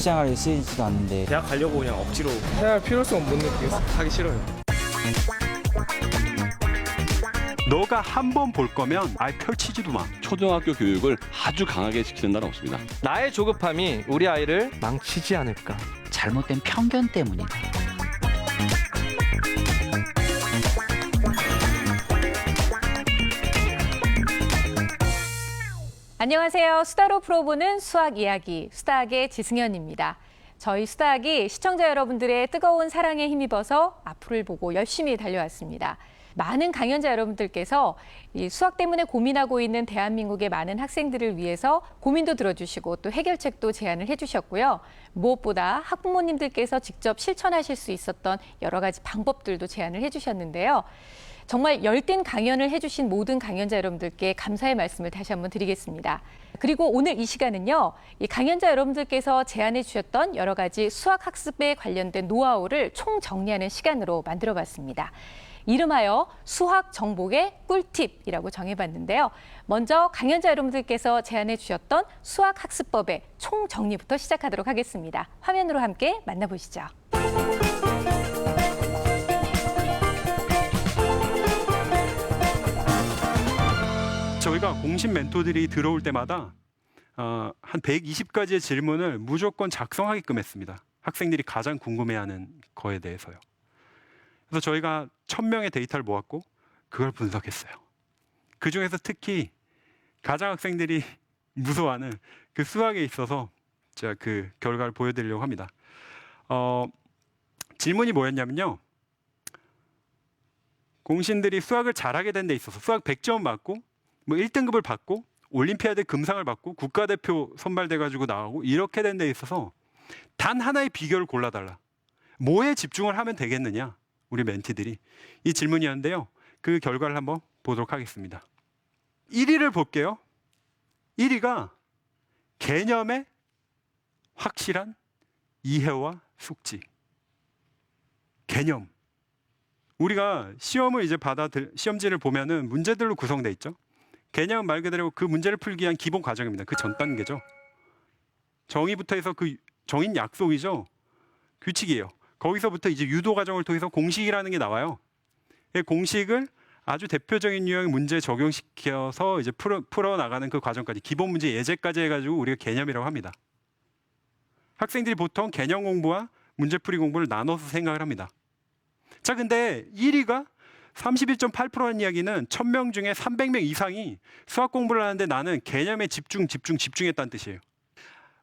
실생활에 쓰이지도 않는데 대학 가려고 그냥 억지로 해야 할 필요성은 못 느끼겠어. 하기 싫어요. 너가 한 번 볼 거면 아예 펼치지도 마. 초등학교 교육을 아주 강하게 지키는 나라 없습니다. 나의 조급함이 우리 아이를 망치지 않을까. 잘못된 편견 때문이다. 안녕하세요. 수다로 풀어보는 수학 이야기, 수다학의 지승현입니다. 저희 수다학이 시청자 여러분들의 뜨거운 사랑에 힘입어서 앞을 보고 열심히 달려왔습니다. 많은 강연자 여러분들께서 이 수학 때문에 고민하고 있는 대한민국의 많은 학생들을 위해서 고민도 들어주시고 또 해결책도 제안을 해주셨고요. 무엇보다 학부모님들께서 직접 실천하실 수 있었던 여러 가지 방법들도 제안을 해주셨는데요. 정말 열띤 강연을 해주신 모든 강연자 여러분들께 감사의 말씀을 다시 한번 드리겠습니다. 그리고 오늘 이 시간은요, 이 강연자 여러분들께서 제안해 주셨던 여러 가지 수학 학습에 관련된 노하우를 총정리하는 시간으로 만들어봤습니다. 이름하여 수학 정복의 꿀팁이라고 정해봤는데요. 먼저 강연자 여러분들께서 제안해 주셨던 수학 학습법의 총정리부터 시작하도록 하겠습니다. 화면으로 함께 만나보시죠. 저희가 공신 멘토들이 들어올 때마다 한 120가지의 질문을 무조건 작성하게끔 했습니다. 학생들이 가장 궁금해하는 거에 대해서요. 그래서 저희가 1000명의 데이터를 모았고 그걸 분석했어요. 그중에서 특히 가장 학생들이 무서워하는 그 수학에 있어서 제가 그 결과를 보여드리려고 합니다. 질문이 뭐였냐면요. 공신들이 수학을 잘하게 된 데 있어서 수학 100점 맞고 뭐 1등급을 받고 올림피아드 금상을 받고 국가대표 선발돼가지고 나가고 이렇게 된 데 있어서 단 하나의 비결을 골라달라. 뭐에 집중을 하면 되겠느냐? 우리 멘티들이. 이 질문이었는데요. 그 결과를 한번 보도록 하겠습니다. 1위를 볼게요. 1위가 개념의 확실한 이해와 숙지. 개념. 우리가 시험을 이제 시험지를 보면은 문제들로 구성돼 있죠. 개념은 말 그대로 그 문제를 풀기 위한 기본 과정입니다. 그 전 단계죠. 정의부터 해서 그 정인 약속이죠. 규칙이에요. 거기서부터 이제 유도 과정을 통해서 공식이라는 게 나와요. 그 공식을 아주 대표적인 유형의 문제에 적용시켜서 이제 풀어 나가는 그 과정까지 기본 문제 예제까지 해가지고 우리가 개념이라고 합니다. 학생들이 보통 개념 공부와 문제풀이 공부를 나눠서 생각을 합니다. 자, 근데 1위가 31.8%라는 이야기는 1000명 중에 300명 이상이 수학 공부를 하는데 나는 개념에 집중했다는 뜻이에요.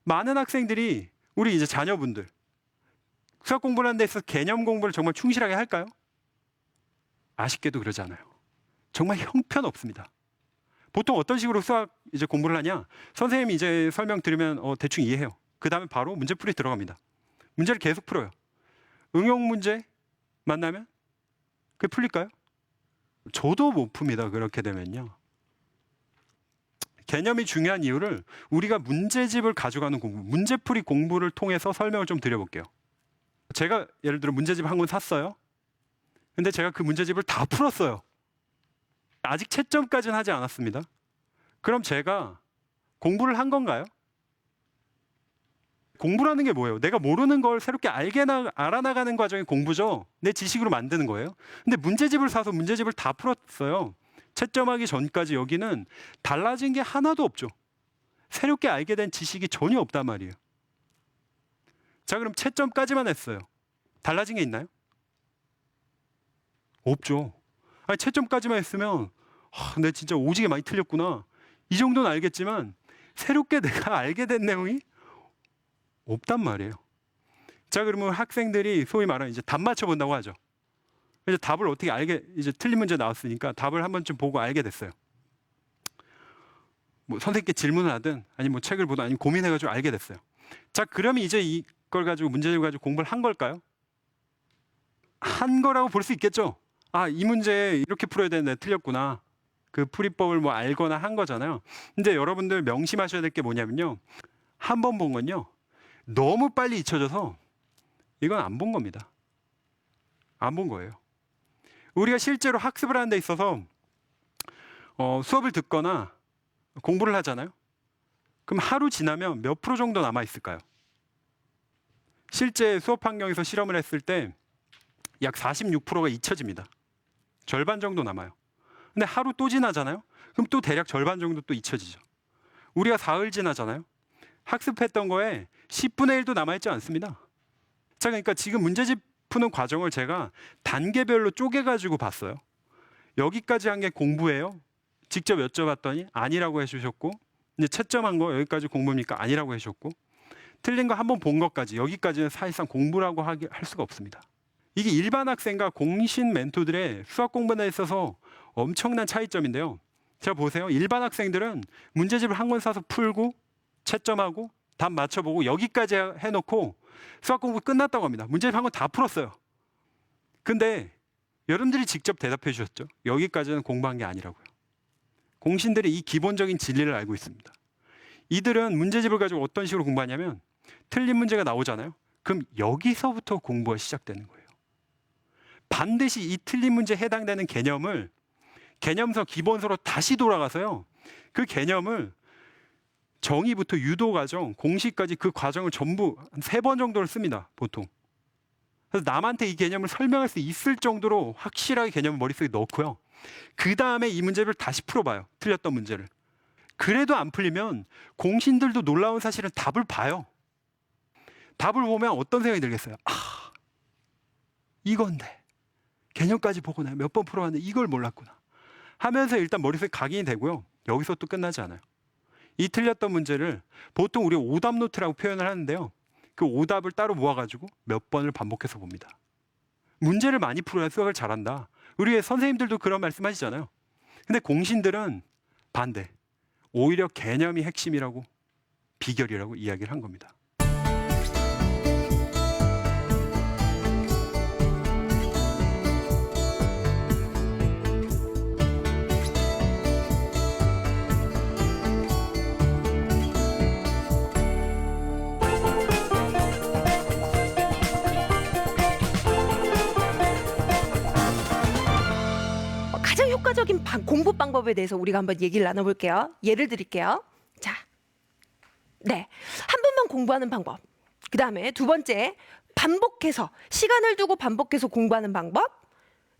많은 학생들이 우리 이제 자녀분들 수학 공부를 하는 데 있어서 개념 공부를 정말 충실하게 할까요? 아쉽게도 그러지 않아요. 정말 형편없습니다. 보통 어떤 식으로 수학 이제 공부를 하냐? 선생님이 이제 설명 들으면 대충 이해해요. 그 다음에 바로 문제풀이 들어갑니다. 문제를 계속 풀어요. 응용 문제 만나면 그게 풀릴까요? 저도 못 풉니다. 그렇게 되면요. 개념이 중요한 이유를 우리가 문제집을 가져가는 공부, 문제풀이 공부를 통해서 설명을 좀 드려볼게요. 제가 예를 들어 문제집 한 권 샀어요. 근데 제가 그 문제집을 다 풀었어요. 아직 채점까지는 하지 않았습니다. 그럼 제가 공부를 한 건가요? 공부라는 게 뭐예요? 내가 모르는 걸 새롭게 알아나가는 과정이 공부죠. 내 지식으로 만드는 거예요. 근데 문제집을 사서 문제집을 다 풀었어요. 채점하기 전까지 여기는 달라진 게 하나도 없죠. 새롭게 알게 된 지식이 전혀 없단 말이에요. 자, 그럼 채점까지만 했어요. 달라진 게 있나요? 없죠. 아니, 채점까지만 했으면 내가 진짜 오지게 많이 틀렸구나. 이 정도는 알겠지만 새롭게 내가 알게 된 내용이 없단 말이에요. 자, 그러면 학생들이 소위 말하는 이제 답 맞춰 본다고 하죠. 이제 답을 어떻게 이제 틀린 문제 나왔으니까 답을 한 번쯤 보고 알게 됐어요. 뭐 선생님께 질문을 하든 아니면 뭐 책을 보든 아니면 고민해가지고 알게 됐어요. 자, 그러면 이제 이걸 가지고 문제를 가지고 공부를 한 걸까요? 한 거라고 볼 수 있겠죠. 아, 이 문제 이렇게 풀어야 되는데 틀렸구나. 그 풀이법을 뭐 알거나 한 거잖아요. 근데 여러분들 명심하셔야 될 게 뭐냐면요. 한 번 본 건요. 너무 빨리 잊혀져서 이건 안 본 겁니다. 안 본 거예요. 우리가 실제로 학습을 하는 데 있어서 수업을 듣거나 공부를 하잖아요. 그럼 하루 지나면 몇 프로 정도 남아 있을까요? 실제 수업 환경에서 실험을 했을 때 약 46%가 잊혀집니다. 절반 정도 남아요. 근데 하루 또 지나잖아요. 그럼 또 대략 절반 정도 또 잊혀지죠. 우리가 사흘 지나잖아요. 학습했던 거에 10분의 1도 남아있지 않습니다. 자, 그러니까 지금 문제집 푸는 과정을 제가 단계별로 쪼개가지고 봤어요. 여기까지 한 게 공부예요? 직접 여쭤봤더니 아니라고 해주셨고, 이제 채점한 거 여기까지 공부입니까? 아니라고 해주셨고, 틀린 거 한번 본 것까지 여기까지는 사실상 공부라고 할 수가 없습니다. 이게 일반 학생과 공신 멘토들의 수학 공부에 있어서 엄청난 차이점인데요. 자, 보세요. 일반 학생들은 문제집을 한 권 사서 풀고 채점하고 답 맞춰보고 여기까지 해놓고 수학 공부 끝났다고 합니다. 문제집 한 권 다 풀었어요. 근데 여러분들이 직접 대답해 주셨죠. 여기까지는 공부한 게 아니라고요. 공신들이 이 기본적인 진리를 알고 있습니다. 이들은 문제집을 가지고 어떤 식으로 공부하냐면 틀린 문제가 나오잖아요. 그럼 여기서부터 공부가 시작되는 거예요. 반드시 이 틀린 문제에 해당되는 개념을 개념서 기본서로 다시 돌아가서요. 그 개념을 정의부터 유도 과정, 공식까지 그 과정을 전부 한 3번 정도를 씁니다. 보통. 그래서 남한테 이 개념을 설명할 수 있을 정도로 확실하게 개념을 머릿속에 넣고요. 그 다음에 이 문제를 다시 풀어봐요. 틀렸던 문제를. 그래도 안 풀리면 공신들도 놀라운 사실은 답을 봐요. 답을 보면 어떤 생각이 들겠어요? 아, 이건데. 개념까지 보고 내가 몇 번 풀어봤는데 이걸 몰랐구나. 하면서 일단 머릿속에 각인이 되고요. 여기서 또 끝나지 않아요. 이 틀렸던 문제를 보통 우리 오답 노트라고 표현을 하는데요. 그 오답을 따로 모아가지고 몇 번을 반복해서 봅니다. 문제를 많이 풀어야 수학을 잘한다. 우리 선생님들도 그런 말씀 하시잖아요. 근데 공신들은 반대. 오히려 개념이 핵심이라고, 비결이라고 이야기를 한 겁니다. 가장 효과적인 공부 방법에 대해서 우리가 한번 얘기를 나눠볼게요. 예를 드릴게요. 자, 네, 한 번만 공부하는 방법. 그 다음에 두 번째, 반복해서 시간을 두고 반복해서 공부하는 방법.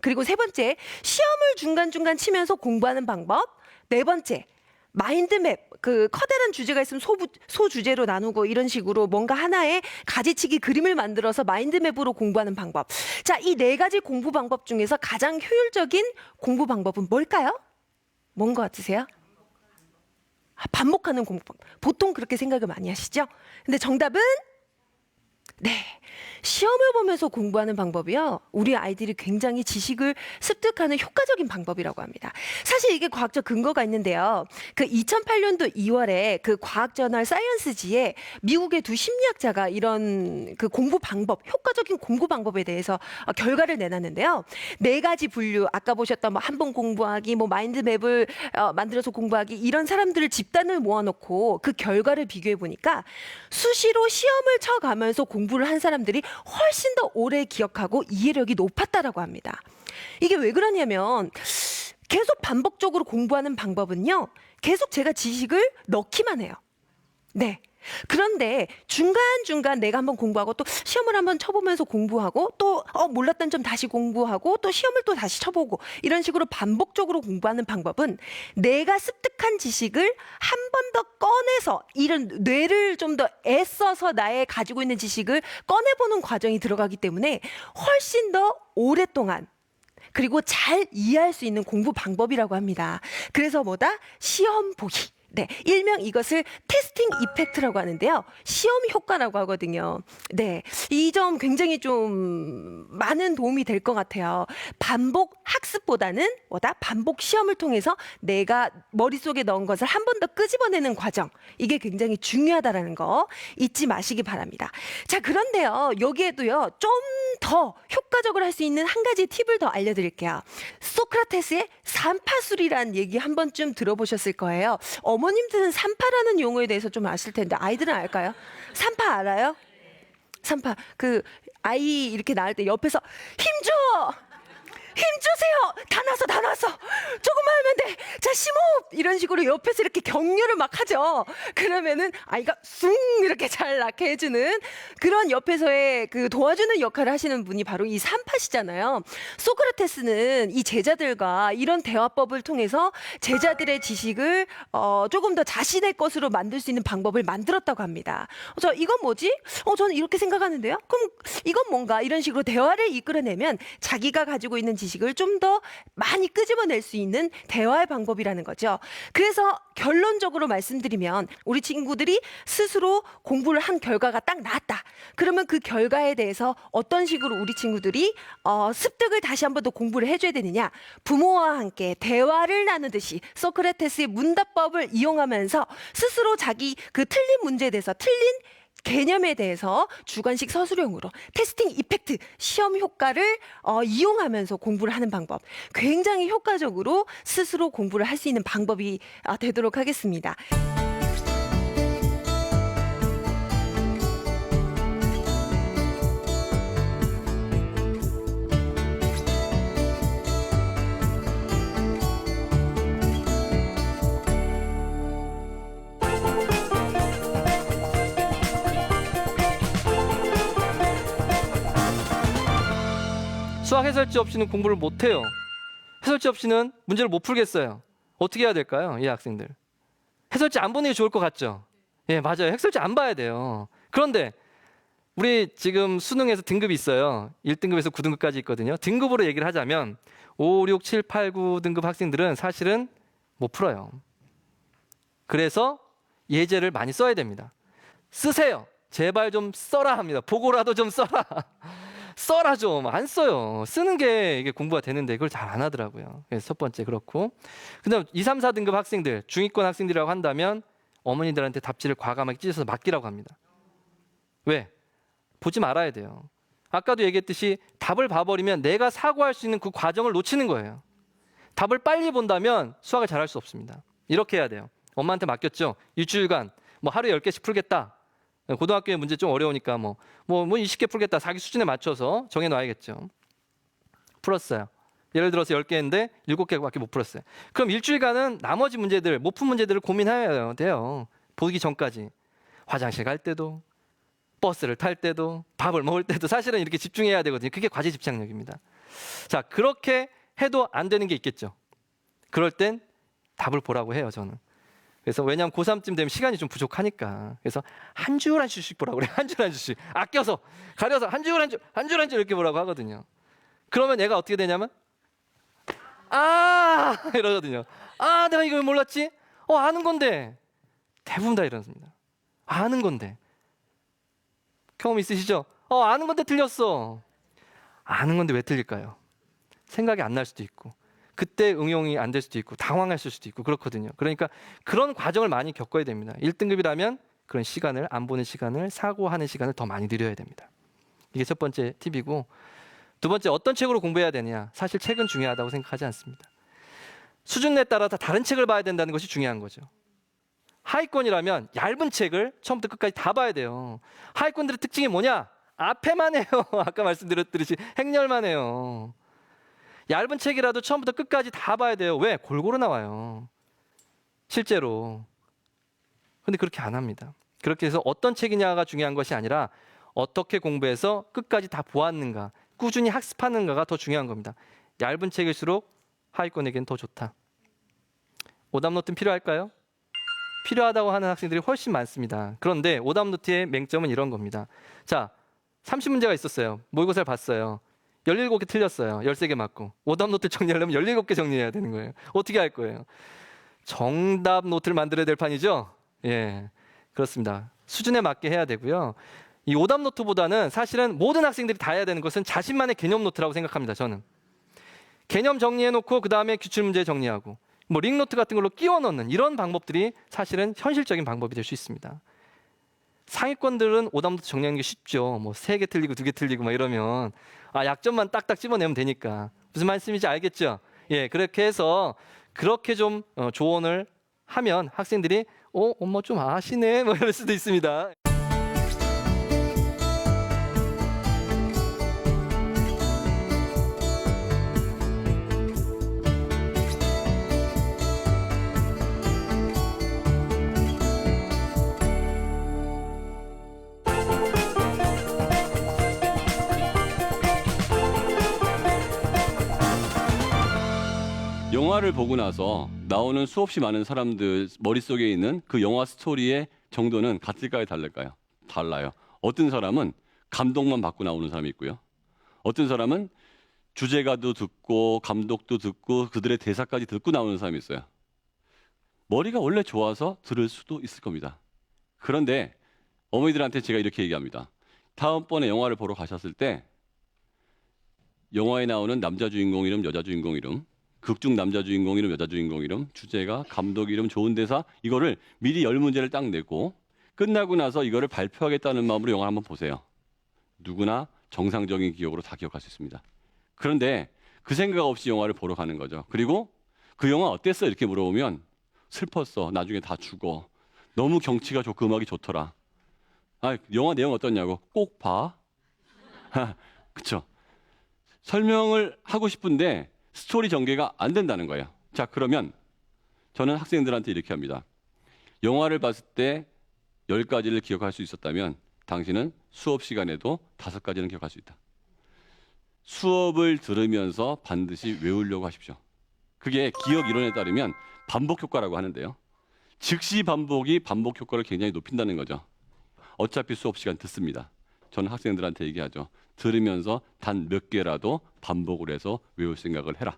그리고 세 번째, 시험을 중간중간 치면서 공부하는 방법. 네 번째, 마인드맵, 그 커다란 주제가 있으면 소주제로 나누고 이런 식으로 뭔가 하나의 가지치기 그림을 만들어서 마인드맵으로 공부하는 방법. 자, 이 4가지 공부 방법 중에서 가장 효율적인 공부 방법은 뭘까요? 뭔 것 같으세요? 반복하는 공부 방법. 보통 그렇게 생각을 많이 하시죠? 근데 정답은 네, 시험을 보면서 공부하는 방법이요. 우리 아이들이 굉장히 지식을 습득하는 효과적인 방법이라고 합니다. 사실 이게 과학적 근거가 있는데요. 그 2008년도 2월에 그 과학저널 사이언스지에 미국의 두 심리학자가 이런 그 공부 방법, 효과적인 공부 방법에 대해서 결과를 내놨는데요. 4가지 분류, 아까 보셨던 뭐 한 번 공부하기, 뭐 마인드맵을 만들어서 공부하기, 이런 사람들을 집단을 모아놓고 그 결과를 비교해 보니까 수시로 시험을 쳐가면서 공부를 한 사람들이 훨씬 더 오래 기억하고 이해력이 높았다라고 합니다. 이게 왜 그러냐면 계속 반복적으로 공부하는 방법은요. 계속 제가 지식을 넣기만 해요. 네. 그런데 중간중간 내가 한번 공부하고 또 시험을 한번 쳐보면서 공부하고 또 몰랐던 점 다시 공부하고 또 시험을 또 다시 쳐보고 이런 식으로 반복적으로 공부하는 방법은 내가 습득한 지식을 한 번 더 꺼내서 이런 뇌를 좀 더 애써서 나의 가지고 있는 지식을 꺼내보는 과정이 들어가기 때문에 훨씬 더 오랫동안 그리고 잘 이해할 수 있는 공부 방법이라고 합니다. 그래서 뭐다? 시험 보기. 네, 일명 이것을 테스팅 이펙트라고 하는데요. 시험 효과라고 하거든요. 네, 이 점 굉장히 좀 많은 도움이 될 것 같아요. 반복 학습보다는 뭐다? 반복 시험을 통해서 내가 머릿속에 넣은 것을 한 번 더 끄집어내는 과정. 이게 굉장히 중요하다라는 거 잊지 마시기 바랍니다. 자, 그런데요. 여기에도요. 좀 더 효과적으로 할 수 있는 한 가지 팁을 더 알려드릴게요. 소크라테스의 삼파술이라는 얘기 한 번쯤 들어보셨을 거예요. 어머님들은 삼파라는 용어에 대해서 좀 아실 텐데 아이들은 알까요? 삼파 알아요? 삼파, 그 아이 이렇게 낳을 때 옆에서 힘줘! 힘주세요! 다 났어! 조금만 하면 돼! 자, 심호흡! 이런 식으로 옆에서 이렇게 격려를 막 하죠. 그러면은 아이가 숭 이렇게 잘 낳게 해주는 그런 옆에서의 그 도와주는 역할을 하시는 분이 바로 이 산파시잖아요. 소크라테스는 이 제자들과 이런 대화법을 통해서 제자들의 지식을 조금 더 자신의 것으로 만들 수 있는 방법을 만들었다고 합니다. 이건 뭐지? 저는 이렇게 생각하는데요. 그럼 이건 뭔가 이런 식으로 대화를 이끌어내면 자기가 가지고 있는 지식을 좀 더 많이 끄집어낼 수 있는 대화의 방법이라는 거죠. 그래서 결론적으로 말씀드리면 우리 친구들이 스스로 공부를 한 결과가 딱 나왔다. 그러면 그 결과에 대해서 어떤 식으로 우리 친구들이 습득을 다시 한 번 더 공부를 해줘야 되느냐. 부모와 함께 대화를 나누듯이 소크라테스의 문답법을 이용하면서 스스로 자기 그 틀린 문제에 대해서 틀린 개념에 대해서 주관식 서술형으로 테스팅 이펙트, 시험 효과를 이용하면서 공부를 하는 방법. 굉장히 효과적으로 스스로 공부를 할 수 있는 방법이 되도록 하겠습니다. 수학 해설지 없이는 공부를 못해요. 해설지 없이는 문제를 못 풀겠어요. 어떻게 해야 될까요? 이 학생들. 해설지 안 보는 게 좋을 것 같죠? 예, 맞아요. 해설지 안 봐야 돼요. 그런데 우리 지금 수능에서 등급이 있어요. 1등급에서 9등급까지 있거든요. 등급으로 얘기를 하자면 5, 6, 7, 8, 9등급 학생들은 사실은 못 풀어요. 그래서 예제를 많이 써야 됩니다. 쓰세요. 제발 좀 써라 합니다. 보고라도 좀 써라. 써라 좀. 안 써요. 쓰는 게 이게 공부가 되는데 그걸 잘 안 하더라고요. 그래서 첫 번째 그렇고. 그다음 2, 3, 4등급 학생들, 중위권 학생들이라고 한다면 어머니들한테 답지를 과감하게 찢어서 맡기라고 합니다. 왜? 보지 말아야 돼요. 아까도 얘기했듯이 답을 봐버리면 내가 사고할 수 있는 그 과정을 놓치는 거예요. 답을 빨리 본다면 수학을 잘할 수 없습니다. 이렇게 해야 돼요. 엄마한테 맡겼죠. 일주일간 하루에 10개씩 풀겠다. 고등학교의 문제 좀 어려우니까 20개 풀겠다. 자기 수준에 맞춰서 정해놔야겠죠. 풀었어요. 예를 들어서 10개인데 7개밖에 못 풀었어요. 그럼 일주일간은 나머지 문제들, 못 푼 문제들을 고민해야 돼요. 보기 전까지. 화장실 갈 때도, 버스를 탈 때도, 밥을 먹을 때도 사실은 이렇게 집중해야 되거든요. 그게 과제 집착력입니다. 자, 그렇게 해도 안 되는 게 있겠죠. 그럴 땐 답을 보라고 해요, 저는. 그래서 왜냐하면 고3쯤 되면 시간이 좀 부족하니까. 그래서 한 줄 한 줄씩 보라고 그래요. 한 줄 한 줄씩. 아껴서, 가려서 한 줄 한 줄 이렇게 보라고 하거든요. 그러면 얘가 어떻게 되냐면 이러거든요. 내가 이걸 몰랐지? 아는 건데. 대부분 다 이러습니다. 아는 건데. 경험 있으시죠? 아는 건데 틀렸어. 아는 건데 왜 틀릴까요? 생각이 안 날 수도 있고. 그때 응용이 안 될 수도 있고 당황했을 수도 있고 그렇거든요. 그러니까 그런 과정을 많이 겪어야 됩니다. 1등급이라면 그런 시간을, 안 보는 시간을, 사고하는 시간을 더 많이 들여야 됩니다. 이게 첫 번째 팁이고, 두 번째, 어떤 책으로 공부해야 되느냐. 사실 책은 중요하다고 생각하지 않습니다. 수준에 따라 다 다른 책을 봐야 된다는 것이 중요한 거죠. 하위권이라면 얇은 책을 처음부터 끝까지 다 봐야 돼요. 하위권들의 특징이 뭐냐? 앞에만 해요. 아까 말씀드렸듯이 행렬만 해요. 얇은 책이라도 처음부터 끝까지 다 봐야 돼요. 왜? 골고루 나와요. 실제로. 근데 그렇게 안 합니다. 그렇게 해서 어떤 책이냐가 중요한 것이 아니라 어떻게 공부해서 끝까지 다 보았는가, 꾸준히 학습하는가가 더 중요한 겁니다. 얇은 책일수록 하위권에게는 더 좋다. 오답노트는 필요할까요? 필요하다고 하는 학생들이 훨씬 많습니다. 그런데 오답노트의 맹점은 이런 겁니다. 자, 30문제가 있었어요. 모의고사를 봤어요. 17개 틀렸어요. 13개 맞고. 오답 노트 정리하려면 17개 정리해야 되는 거예요. 어떻게 할 거예요? 정답 노트를 만들어야 될 판이죠? 예, 그렇습니다. 수준에 맞게 해야 되고요. 이 오답 노트보다는 사실은 모든 학생들이 다 해야 되는 것은 자신만의 개념 노트라고 생각합니다. 저는. 개념 정리해놓고 그 다음에 기출문제 정리하고 링노트 같은 걸로 끼워 넣는 이런 방법들이 사실은 현실적인 방법이 될 수 있습니다. 상위권들은 오답노트 정리하는 게 쉽죠. 3개 틀리고 2개 틀리고 이러면 약점만 딱딱 집어내면 되니까. 무슨 말씀인지 알겠죠? 예, 그렇게 해서 그렇게 좀 조언을 하면 학생들이 엄마 좀 아시네 이럴 수도 있습니다. 영화를 보고 나서 나오는 수없이 많은 사람들 머릿속에 있는 그 영화 스토리의 정도는 같을까요, 다를까요? 달라요. 어떤 사람은 감동만 받고 나오는 사람이 있고요. 어떤 사람은 주제가도 듣고 감독도 듣고 그들의 대사까지 듣고 나오는 사람이 있어요. 머리가 원래 좋아서 들을 수도 있을 겁니다. 그런데 어머니들한테 제가 이렇게 얘기합니다. 다음번에 영화를 보러 가셨을 때 영화에 나오는 남자 주인공 이름, 여자 주인공 이름, 극중 남자 주인공 이름, 여자 주인공 이름, 주제가, 감독 이름, 좋은 대사 이거를 미리 10문제를 딱 내고 끝나고 나서 이거를 발표하겠다는 마음으로 영화를 한번 보세요. 누구나 정상적인 기억으로 다 기억할 수 있습니다. 그런데 그 생각 없이 영화를 보러 가는 거죠. 그리고 그 영화 어땠어? 이렇게 물어보면 슬펐어. 나중에 다 죽어. 너무 경치가 좋고 음악이 좋더라. 아, 영화 내용 어떻냐고. 꼭 봐. 그쵸? 설명을 하고 싶은데 스토리 전개가 안 된다는 거예요. 자, 그러면 저는 학생들한테 이렇게 합니다. 영화를 봤을 때 10가지를 기억할 수 있었다면 당신은 수업 시간에도 5가지는 기억할 수 있다. 수업을 들으면서 반드시 외우려고 하십시오. 그게 기억 이론에 따르면 반복 효과라고 하는데요. 즉시 반복이 반복 효과를 굉장히 높인다는 거죠. 어차피 수업 시간 듣습니다. 저는 학생들한테 얘기하죠. 들으면서 단 몇 개라도 반복을 해서 외울 생각을 해라.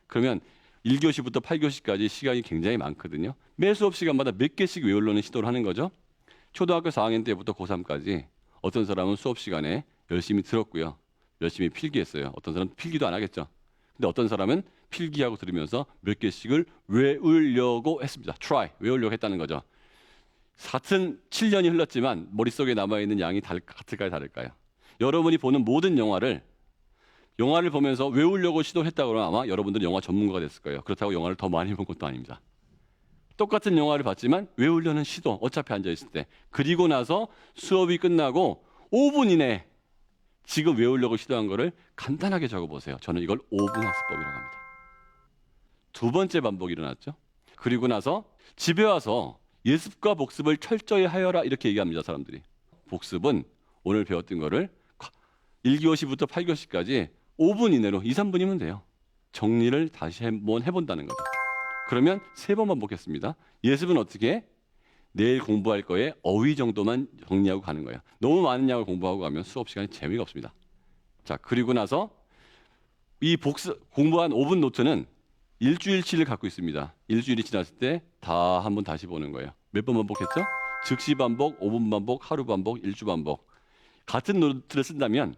그러면 1교시부터 8교시까지 시간이 굉장히 많거든요. 매 수업 시간마다 몇 개씩 외우려는 시도를 하는 거죠. 초등학교 4학년 때부터 고3까지 어떤 사람은 수업 시간에 열심히 들었고요. 열심히 필기했어요. 어떤 사람은 필기도 안 하겠죠. 근데 어떤 사람은 필기하고 들으면서 몇 개씩을 외우려고 했습니다. try, 외우려고 했다는 거죠. 같은 7년이 흘렀지만 머릿속에 남아있는 양이 같을까요, 다를까요? 여러분이 보는 모든 영화를 보면서 외우려고 시도했다고 하면 아마 여러분들은 영화 전문가가 됐을 거예요. 그렇다고 영화를 더 많이 본 것도 아닙니다. 똑같은 영화를 봤지만 외우려는 시도, 어차피 앉아있을 때. 그리고 나서 수업이 끝나고 5분 이내에 지금 외우려고 시도한 거를 간단하게 적어보세요. 저는 이걸 5분 학습법이라고 합니다. 두 번째 반복이 일어났죠. 그리고 나서 집에 와서 예습과 복습을 철저히 하여라 이렇게 얘기합니다. 사람들이. 복습은 오늘 배웠던 거를 1교시부터 8교시까지 5분 이내로 2, 3분이면 돼요. 정리를 다시 한번 해본다는 거죠. 그러면 3번 반복했습니다. 예습은 어떻게 해? 내일 공부할 거에 어휘 정도만 정리하고 가는 거예요. 너무 많은 양을 공부하고 가면 수업 시간이 재미가 없습니다. 자, 그리고 나서 이 공부한 5분 노트는 일주일치를 갖고 있습니다. 일주일이 지났을 때 다 한번 다시 보는 거예요. 몇 번 반복했죠? 즉시 반복, 5분 반복, 하루 반복, 일주 반복. 같은 노트를 쓴다면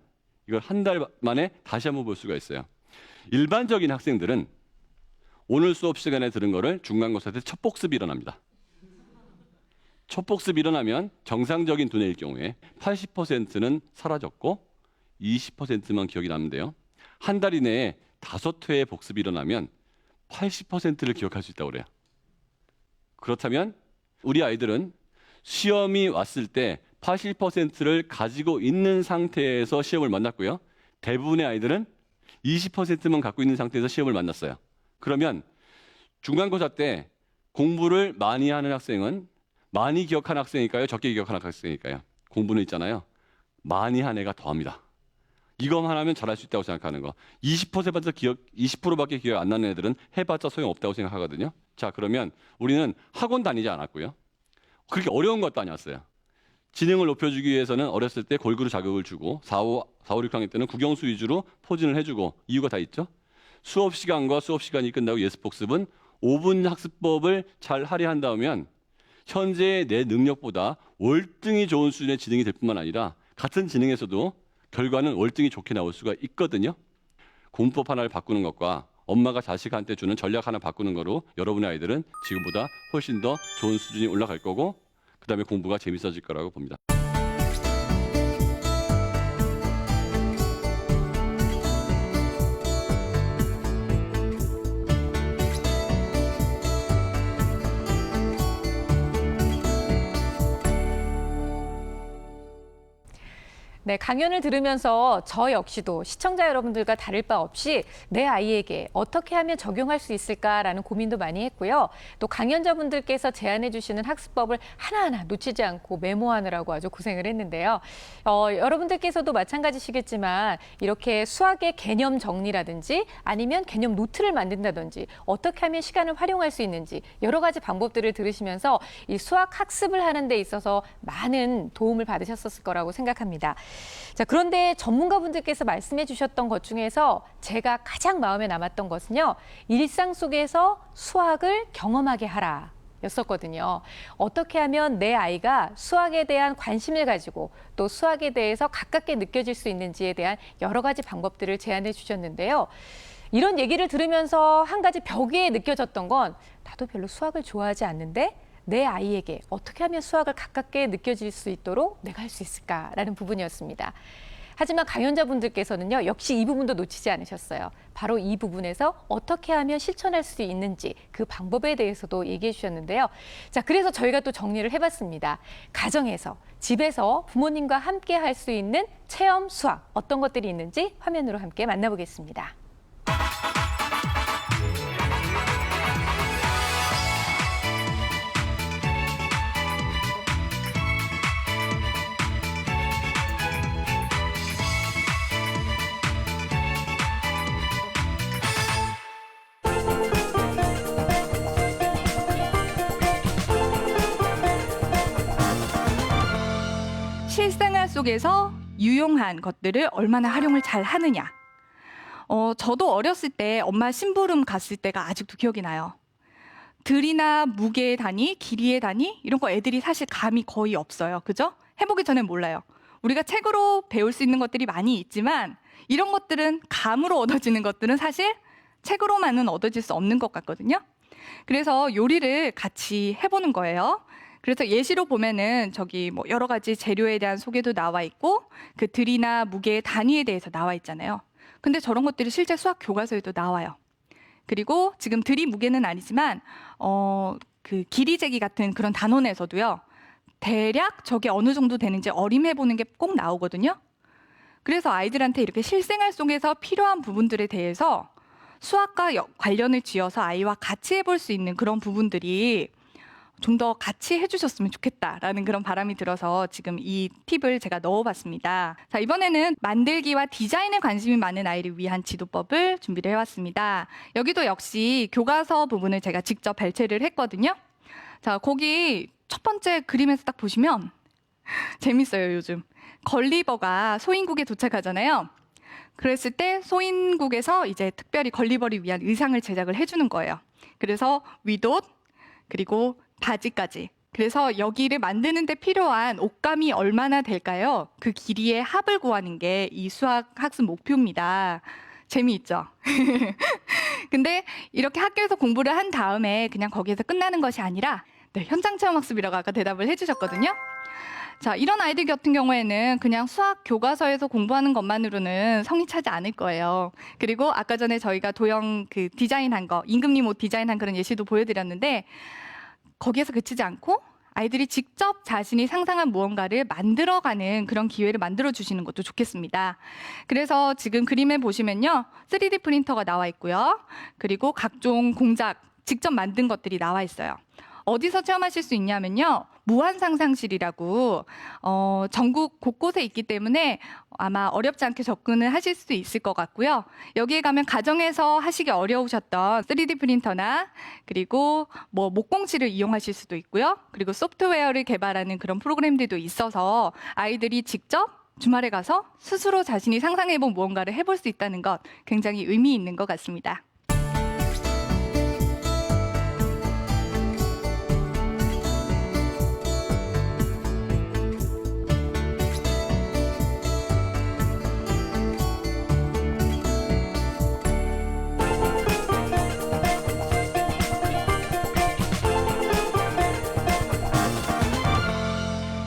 이걸 한 달 만에 다시 한번 볼 수가 있어요. 일반적인 학생들은 오늘 수업 시간에 들은 거를 중간고사 때 첫 복습이 일어납니다. 첫 복습이 일어나면 정상적인 두뇌일 경우에 80%는 사라졌고 20%만 기억이 남는데요. 한 달 이내에 5회의 복습이 일어나면 80%를 기억할 수 있다고 그래요. 그렇다면 우리 아이들은 시험이 왔을 때 80%를 가지고 있는 상태에서 시험을 만났고요. 대부분의 아이들은 20%만 갖고 있는 상태에서 시험을 만났어요. 그러면 중간고사 때 공부를 많이 하는 학생은 많이 기억하는 학생일까요? 적게 기억하는 학생일까요? 공부는 있잖아요. 많이 한 애가 더합니다. 이것만 하면 잘할 수 있다고 생각하는 거. 20%밖에 기억 안 나는 애들은 해봤자 소용없다고 생각하거든요. 자, 그러면 우리는 학원 다니지 않았고요. 그렇게 어려운 것도 아니었어요. 지능을 높여주기 위해서는 어렸을 때 골고루 자극을 주고 4, 5, 6학년 때는 국영수 위주로 포진을 해주고 이유가 다 있죠. 수업 시간과 수업 시간이 끝나고 예습 복습은 5분 학습법을 잘 할애한다면 현재의 내 능력보다 월등히 좋은 수준의 지능이 될 뿐만 아니라 같은 지능에서도 결과는 월등히 좋게 나올 수가 있거든요. 공부법 하나를 바꾸는 것과 엄마가 자식한테 주는 전략 하나 바꾸는 거로 여러분의 아이들은 지금보다 훨씬 더 좋은 수준이 올라갈 거고 그다음에 공부가 재밌어질 거라고 봅니다. 네, 강연을 들으면서 저 역시도 시청자 여러분들과 다를 바 없이 내 아이에게 어떻게 하면 적용할 수 있을까라는 고민도 많이 했고요. 또 강연자분들께서 제안해 주시는 학습법을 하나하나 놓치지 않고 메모하느라고 아주 고생을 했는데요. 여러분들께서도 마찬가지시겠지만 이렇게 수학의 개념 정리라든지 아니면 개념 노트를 만든다든지 어떻게 하면 시간을 활용할 수 있는지 여러 가지 방법들을 들으시면서 이 수학 학습을 하는 데 있어서 많은 도움을 받으셨을 거라고 생각합니다. 자, 그런데 전문가분들께서 말씀해 주셨던 것 중에서 제가 가장 마음에 남았던 것은요. 일상 속에서 수학을 경험하게 하라. 였었거든요. 어떻게 하면 내 아이가 수학에 대한 관심을 가지고 또 수학에 대해서 가깝게 느껴질 수 있는지에 대한 여러 가지 방법들을 제안해 주셨는데요. 이런 얘기를 들으면서 한 가지 벽에 느껴졌던 건 나도 별로 수학을 좋아하지 않는데 내 아이에게 어떻게 하면 수학을 가깝게 느껴질 수 있도록 내가 할 수 있을까라는 부분이었습니다. 하지만 강연자분들께서는요, 역시 이 부분도 놓치지 않으셨어요. 바로 이 부분에서 어떻게 하면 실천할 수 있는지 그 방법에 대해서도 얘기해 주셨는데요. 자, 그래서 저희가 또 정리를 해봤습니다. 가정에서, 집에서 부모님과 함께 할 수 있는 체험 수학 어떤 것들이 있는지 화면으로 함께 만나보겠습니다. 실생활 속에서 유용한 것들을 얼마나 활용을 잘 하느냐. 저도 어렸을 때 엄마 심부름 갔을 때가 아직도 기억이 나요. 들이나 무게의 단위, 길이의 단위 이런 거 애들이 사실 감이 거의 없어요. 그죠? 해보기 전엔 몰라요. 우리가 책으로 배울 수 있는 것들이 많이 있지만 이런 것들은 감으로 얻어지는 것들은 사실 책으로만은 얻어질 수 없는 것 같거든요. 그래서 요리를 같이 해보는 거예요. 그래서 예시로 보면은 저기 뭐 여러 가지 재료에 대한 소개도 나와 있고 그 들이나 무게의 단위에 대해서 나와 있잖아요. 근데 저런 것들이 실제 수학 교과서에도 나와요. 그리고 지금 들이 무게는 아니지만 그 길이 재기 같은 그런 단원에서도요. 대략 저게 어느 정도 되는지 어림해 보는 게 꼭 나오거든요. 그래서 아이들한테 이렇게 실생활 속에서 필요한 부분들에 대해서 수학과 관련을 지어서 아이와 같이 해볼 수 있는 그런 부분들이 좀 더 같이 해주셨으면 좋겠다라는 그런 바람이 들어서 지금 이 팁을 제가 넣어봤습니다. 자, 이번에는 만들기와 디자인에 관심이 많은 아이를 위한 지도법을 준비를 해왔습니다. 여기도 역시 교과서 부분을 제가 직접 발췌를 했거든요. 자, 거기 첫 번째 그림에서 딱 보시면 재밌어요, 요즘. 걸리버가 소인국에 도착하잖아요. 그랬을 때 소인국에서 이제 특별히 걸리버를 위한 의상을 제작을 해주는 거예요. 그래서 윗옷, 그리고 바지까지. 그래서 여기를 만드는 데 필요한 옷감이 얼마나 될까요? 그 길이의 합을 구하는 게 이 수학 학습 목표입니다. 재미있죠? 근데 이렇게 학교에서 공부를 한 다음에 그냥 거기에서 끝나는 것이 아니라 현장 체험 학습이라고 아까 대답을 해주셨거든요. 자, 이런 아이들 같은 경우에는 그냥 수학 교과서에서 공부하는 것만으로는 성이 차지 않을 거예요. 그리고 아까 전에 저희가 도형 그 디자인한 거, 임금님 옷 디자인한 그런 예시도 보여드렸는데 거기에서 그치지 않고 아이들이 직접 자신이 상상한 무언가를 만들어가는 그런 기회를 만들어주시는 것도 좋겠습니다. 그래서 지금 그림에 보시면요. 3D 프린터가 나와 있고요. 그리고 각종 공작, 직접 만든 것들이 나와 있어요. 어디서 체험하실 수 있냐면요. 무한상상실이라고 전국 곳곳에 있기 때문에 아마 어렵지 않게 접근을 하실 수 있을 것 같고요. 여기에 가면 가정에서 하시기 어려우셨던 3D 프린터나 그리고 뭐 목공실을 이용하실 수도 있고요. 그리고 소프트웨어를 개발하는 그런 프로그램들도 있어서 아이들이 직접 주말에 가서 스스로 자신이 상상해본 무언가를 해볼 수 있다는 것 굉장히 의미 있는 것 같습니다.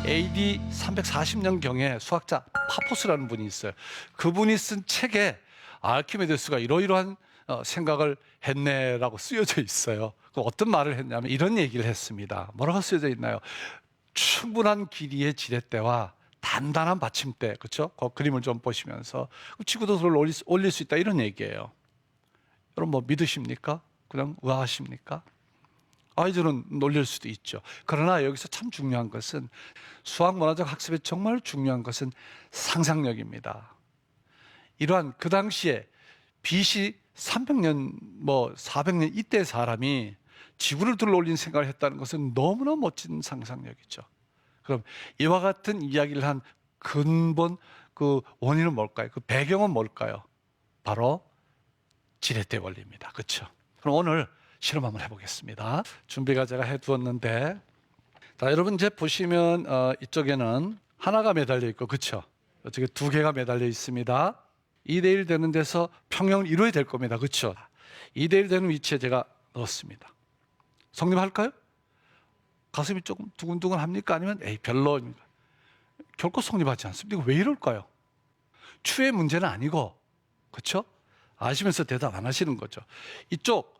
AD 340년경에 수학자 파포스라는 분이 있어요. 그분이 쓴 책에 아르키메데스가 이러이러한 생각을 했네라고 쓰여져 있어요. 어떤 말을 했냐면 이런 얘기를 했습니다. 뭐라고 쓰여져 있나요? 충분한 길이의 지렛대와 단단한 받침대, 그렇죠? 그 그림을 좀 보시면서 지구도를 올릴 수 있다 이런 얘기예요. 여러분 뭐 믿으십니까? 그냥 의아하십니까? 아이들은 놀릴 수도 있죠. 그러나 여기서 참 중요한 것은 수학문화적 학습에 정말 중요한 것은 상상력입니다. 이러한 그 당시에 BC 300년 뭐 400년 이때 사람이 지구를 둘러올린 생각을 했다는 것은 너무나 멋진 상상력이죠. 그럼 이와 같은 이야기를 한 근본 그 원인은 뭘까요? 그 배경은 뭘까요? 바로 지렛대 원리입니다. 그렇죠? 그럼 오늘 실험 한번 해보겠습니다. 준비가 제가 해두었는데, 자, 여러분 이제 보시면 이쪽에는 하나가 매달려 있고, 그렇죠? 이쪽에 두 개가 매달려 있습니다. 2대1 되는 데서 평형을 이루어야 될 겁니다. 그렇죠? 2대1 되는 위치에 제가 넣었습니다. 성립할까요? 가슴이 조금 두근두근 합니까? 아니면 별로입니까? 결코 성립하지 않습니다. 이거 왜 이럴까요? 추의 문제는 아니고, 그렇죠? 아시면서 대답 안 하시는 거죠. 이쪽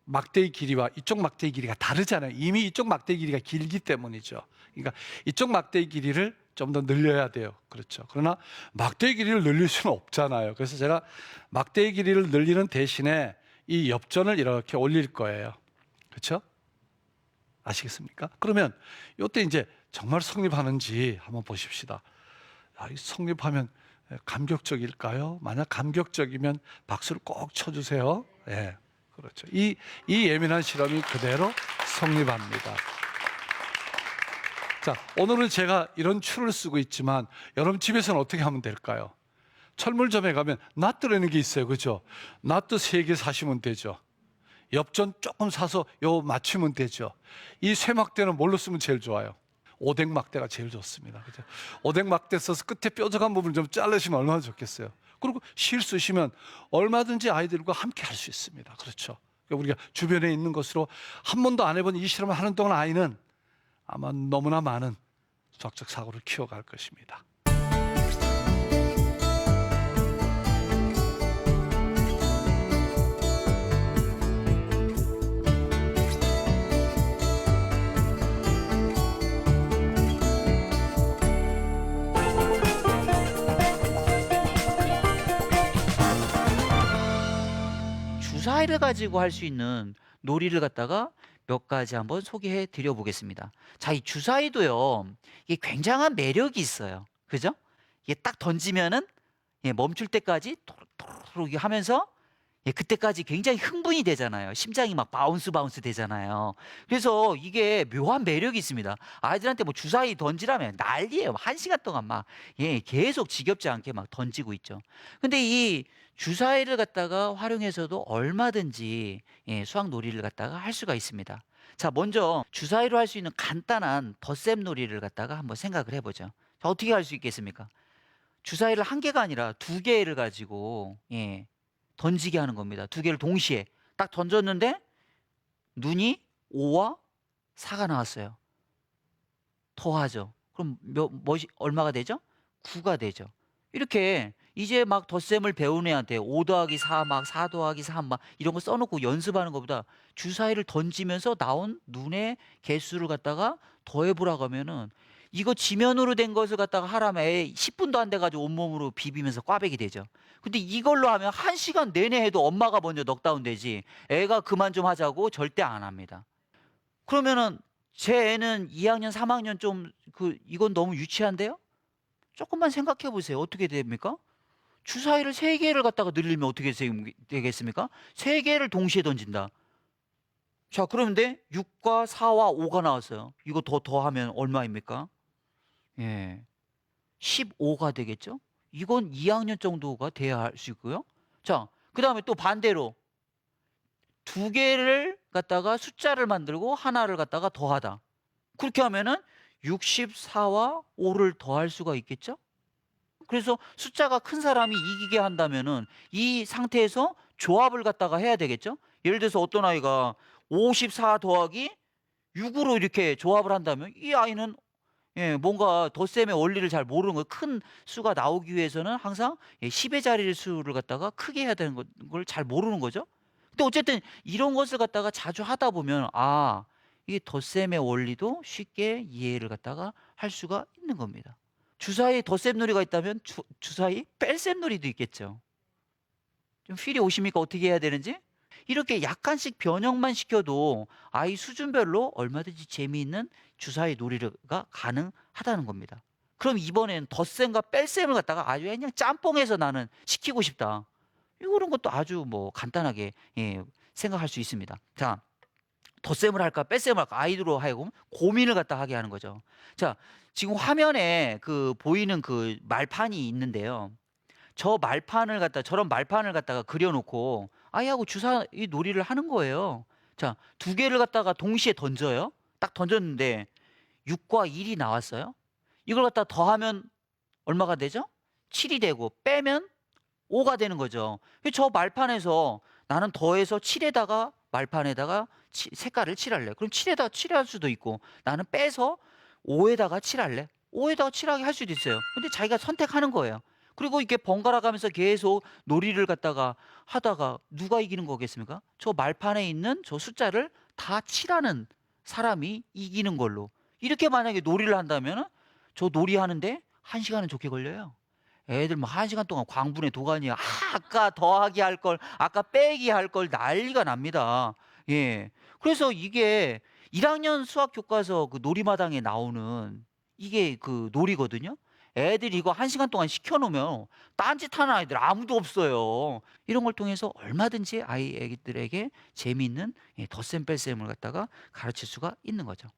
막대의 길이와 이쪽 막대의 길이가 다르잖아요. 이미 이쪽 막대의 길이가 길기 때문이죠. 그러니까 이쪽 막대의 길이를 좀 더 늘려야 돼요. 그렇죠. 그러나 막대의 길이를 늘릴 수는 없잖아요. 그래서 제가 막대의 길이를 늘리는 대신에 이 엽전을 이렇게 올릴 거예요. 그렇죠? 아시겠습니까? 그러면 이때 이제 정말 성립하는지 한번 보십시다. 이 성립하면 감격적일까요? 만약 감격적이면 박수를 꼭 쳐주세요. 예, 그렇죠. 이 예민한 실험이 그대로 성립합니다. 자, 오늘은 제가 이런 추를 쓰고 있지만 여러분 집에서는 어떻게 하면 될까요? 철물점에 가면 낫뜨라는 게 있어요. 그죠? 낫뜨 3개 사시면 되죠. 엽전 조금 사서 요 맞추면 되죠. 이 쇠막대는 뭘로 쓰면 제일 좋아요? 오뎅막대가 제일 좋습니다. 그죠? 오뎅막대 써서 끝에 뾰족한 부분 좀 자르시면 얼마나 좋겠어요. 그리고 실 쓰시면 얼마든지 아이들과 함께 할 수 있습니다. 그렇죠? 그러니까 우리가 주변에 있는 것으로 한 번도 안 해본 이 실험을 하는 동안 아이는 아마 너무나 많은 수학적 사고를 키워갈 것입니다. 주사위를 가지고 할 수 있는 놀이를 갖다가 몇 가지 한번 소개해 드려 보겠습니다. 자, 이 주사위도요, 이게 굉장한 매력이 있어요. 그죠? 이게 딱 던지면은 멈출 때까지 토록 하면서 그때까지 굉장히 흥분이 되잖아요. 심장이 막 바운스 되잖아요. 그래서 이게 묘한 매력이 있습니다. 아이들한테 뭐 주사위 던지라면 난리예요. 1시간 동안 막 계속 지겹지 않게 막 던지고 있죠. 근데 이 주사위를 갖다가 활용해서도 얼마든지 수학 놀이를 갖다가 할 수가 있습니다. 자, 먼저 주사위로 할 수 있는 간단한 덧셈 놀이를 갖다가 한번 생각을 해보죠. 자, 어떻게 할 수 있겠습니까? 주사위를 1개가 아니라 2개를 가지고 던지게 하는 겁니다. 2개를 동시에 딱 던졌는데 눈이 5와 4가 나왔어요. 더하죠. 그럼 얼마가 되죠? 9가 되죠. 이렇게 이제 막 덧셈을 배우는 애한테 5 더하기 4, 막 4 더하기 3, 막 이런 거 써놓고 연습하는 것보다 주사위를 던지면서 나온 눈의 개수를 갖다가 더해보라고 하면은 이거 지면으로 된 것을 갖다가 하라면 10분도 안 돼가지고 온몸으로 비비면서 꽈배기 되죠. 근데 이걸로 하면 1시간 내내 해도 엄마가 먼저 넉다운 되지 애가 그만 좀 하자고 절대 안 합니다. 그러면은 제 애는 2학년, 3학년 이건 너무 유치한데요? 조금만 생각해 보세요. 어떻게 됩니까? 주사위를 3개를 갖다가 늘리면 어떻게 되겠습니까? 3개를 동시에 던진다. 자, 그런데 6과 4와 5가 나왔어요. 이거 더하면 얼마입니까? 15가 되겠죠? 이건 2학년 정도가 돼야 할 수 있고요. 자, 그 다음에 또 반대로 2개를 갖다가 숫자를 만들고 하나를 갖다가 더하다. 그렇게 하면은 64와 5를 더할 수가 있겠죠? 그래서 숫자가 큰 사람이 이기게 한다면은 이 상태에서 조합을 갖다가 해야 되겠죠? 예를 들어서 어떤 아이가 54 더하기 6으로 이렇게 조합을 한다면 이 아이는 뭔가 덧셈의 원리를 잘 모르는 거예요. 큰 수가 나오기 위해서는 항상 10의 자리의 수를 갖다가 크게 해야 되는 걸 잘 모르는 거죠. 근데 어쨌든 이런 것을 갖다가 자주 하다 보면 이게 덧셈의 원리도 쉽게 이해를 갖다가 할 수가 있는 겁니다. 주사위에 덧셈 놀이가 있다면 주사위 뺄셈 놀이도 있겠죠. 좀 필이 오십니까? 어떻게 해야 되는지? 이렇게 약간씩 변형만 시켜도 아이 수준별로 얼마든지 재미있는 주사위 놀이가 가능하다는 겁니다. 그럼 이번엔 덧셈과 뺄셈을 갖다가 아주 그냥 짬뽕해서 나는 시키고 싶다. 이런 것도 아주 뭐 간단하게 생각할 수 있습니다. 자, 덧셈을 할까 뺄셈을 할까 아이들로 하여금 고민을 갖다 하게 하는 거죠. 자, 지금 화면에 그 보이는 그 말판이 있는데요. 저런 말판을 갖다가 그려놓고 아이하고 주사위 놀이를 하는 거예요. 자, 두 개를 갖다가 동시에 던져요. 딱 던졌는데 6과 1이 나왔어요. 이걸 갖다 더하면 얼마가 되죠? 7이 되고 빼면 5가 되는 거죠. 저 말판에서 나는 더해서 7에다가 말판에다가 색깔을 칠할래. 그럼 7에다가 칠할 수도 있고 나는 빼서 5에다가 칠할래. 5에다가 칠하게 할 수도 있어요. 근데 자기가 선택하는 거예요. 그리고 이렇게 번갈아 가면서 계속 놀이를 갖다가 하다가 누가 이기는 거겠습니까? 저 말판에 있는 저 숫자를 다 칠하는 사람이 이기는 걸로. 이렇게 만약에 놀이를 한다면 저 놀이 하는데 1시간은 좋게 걸려요. 애들 뭐 1시간 동안 광분에 도가니 아까 더하기 할 걸, 아까 빼기 할 걸 난리가 납니다. 예. 그래서 이게 1학년 수학 교과서 그 놀이마당에 나오는 이게 그 놀이거든요. 애들이 이거 1시간 동안 시켜놓으면 딴짓하는 아이들 아무도 없어요. 이런 걸 통해서 얼마든지 아이들에게 재미있는 덧셈 뺄셈을 갖다가 가르칠 수가 있는 거죠.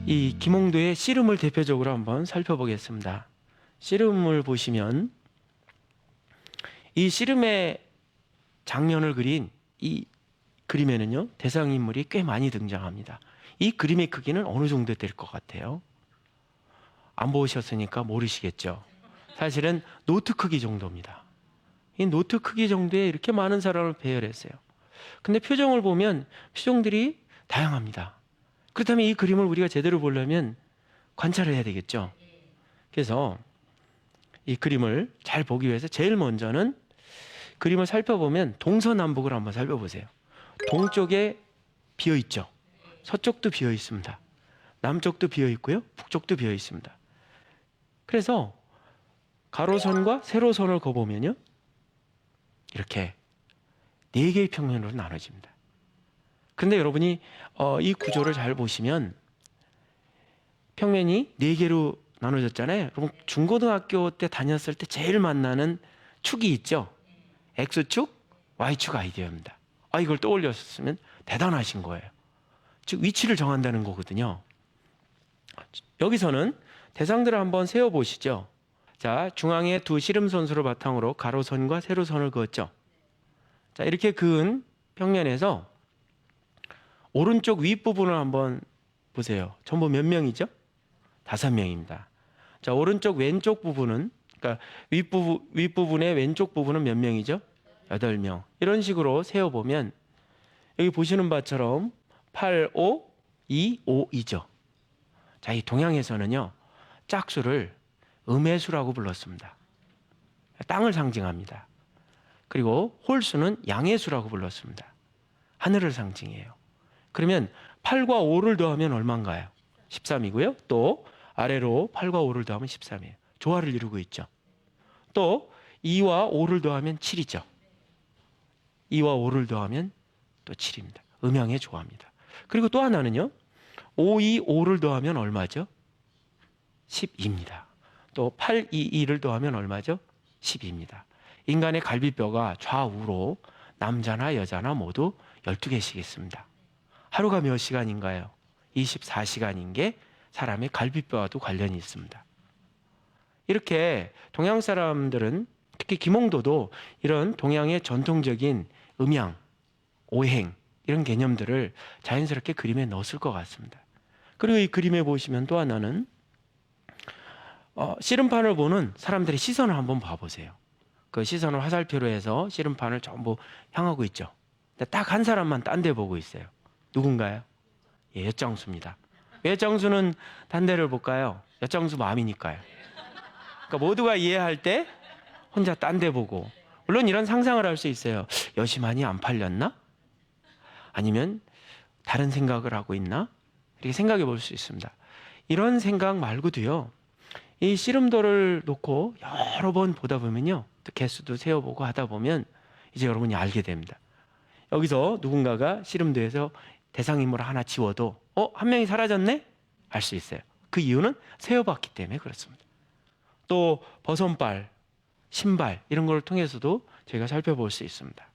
이 김홍도의 씨름을 대표적으로 한번 살펴보겠습니다. 씨름을 보시면 이 씨름의 장면을 그린 이 그림에는요 대상인물이 꽤 많이 등장합니다. 이 그림의 크기는 어느 정도 될 것 같아요? 안 보셨으니까 모르시겠죠. 사실은 노트 크기 정도입니다. 이 노트 크기 정도에 이렇게 많은 사람을 배열했어요. 근데 표정을 보면 표정들이 다양합니다. 그렇다면 이 그림을 우리가 제대로 보려면 관찰을 해야 되겠죠. 그래서 이 그림을 잘 보기 위해서 제일 먼저는 그림을 살펴보면 동서남북을 한번 살펴보세요. 동쪽에 비어 있죠. 서쪽도 비어 있습니다. 남쪽도 비어 있고요. 북쪽도 비어 있습니다. 그래서 가로선과 세로선을 그어보면요. 이렇게 4개의 평면으로 나눠집니다. 근데 여러분이 이 구조를 잘 보시면 평면이 4개로 나눠졌잖아요. 여러분 중고등학교 때 다녔을 때 제일 만나는 축이 있죠. X축, Y축 아이디어입니다. 이걸 떠올렸으면 대단하신 거예요. 즉 위치를 정한다는 거거든요. 여기서는 대상들을 한번 세워보시죠. 자, 중앙에 두 씨름 선수를 바탕으로 가로선과 세로선을 그었죠. 자, 이렇게 그은 평면에서 오른쪽 윗부분을 한번 보세요. 전부 몇 명이죠? 5명입니다. 자, 오른쪽 왼쪽 부분은, 그러니까 윗부분의 왼쪽 부분은 몇 명이죠? 8명. 이런 식으로 세어보면 여기 보시는 바처럼 8, 5, 2, 5이죠. 자, 이 동양에서는요, 짝수를 음해수라고 불렀습니다. 땅을 상징합니다. 그리고 홀수는 양해수라고 불렀습니다. 하늘을 상징해요. 그러면 8과 5를 더하면 얼마인가요? 13이고요. 또 아래로 8과 5를 더하면 13이에요. 조화를 이루고 있죠. 또 2와 5를 더하면 7이죠. 2와 5를 더하면 또 7입니다. 음양의 조화입니다. 그리고 또 하나는요. 5, 2, 5를 더하면 얼마죠? 12입니다. 또 8, 2, 2를 더하면 얼마죠? 12입니다. 인간의 갈비뼈가 좌우로 남자나 여자나 모두 12개씩 있습니다. 하루가 몇 시간인가요? 24시간인 게 사람의 갈비뼈와도 관련이 있습니다. 이렇게 동양 사람들은 특히 김홍도도 이런 동양의 전통적인 음양, 오행 이런 개념들을 자연스럽게 그림에 넣었을 것 같습니다. 그리고 이 그림에 보시면 또 하나는 씨름판을 보는 사람들의 시선을 한번 봐보세요. 그 시선을 화살표로 해서 씨름판을 전부 향하고 있죠. 딱 한 사람만 딴 데 보고 있어요. 누군가요? 예, 엿장수입니다. 엿장수는 단 데를 볼까요? 엿장수 마음이니까요. 그러니까 모두가 이해할 때 혼자 딴 데 보고, 물론 이런 상상을 할 수 있어요. 엿이 많이 안 팔렸나? 아니면 다른 생각을 하고 있나? 이렇게 생각해 볼 수 있습니다. 이런 생각 말고도요, 이 씨름돌을 놓고 여러 번 보다 보면요, 또 개수도 세어보고 하다 보면 이제 여러분이 알게 됩니다. 여기서 누군가가 씨름도에서 대상인물을 하나 지워도 한 명이 사라졌네? 알 수 있어요. 그 이유는 세어봤기 때문에 그렇습니다. 또 버선발, 신발 이런 걸 통해서도 저희가 살펴볼 수 있습니다.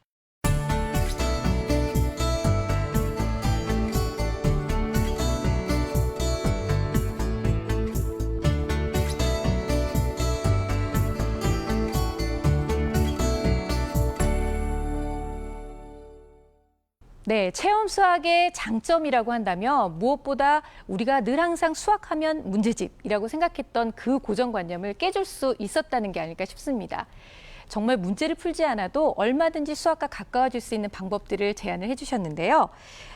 네, 체험 수학의 장점이라고 한다면 무엇보다 우리가 늘 항상 수학하면 문제집이라고 생각했던 그 고정관념을 깨줄 수 있었다는 게 아닐까 싶습니다. 정말 문제를 풀지 않아도 얼마든지 수학과 가까워질 수 있는 방법들을 제안을 해주셨는데요.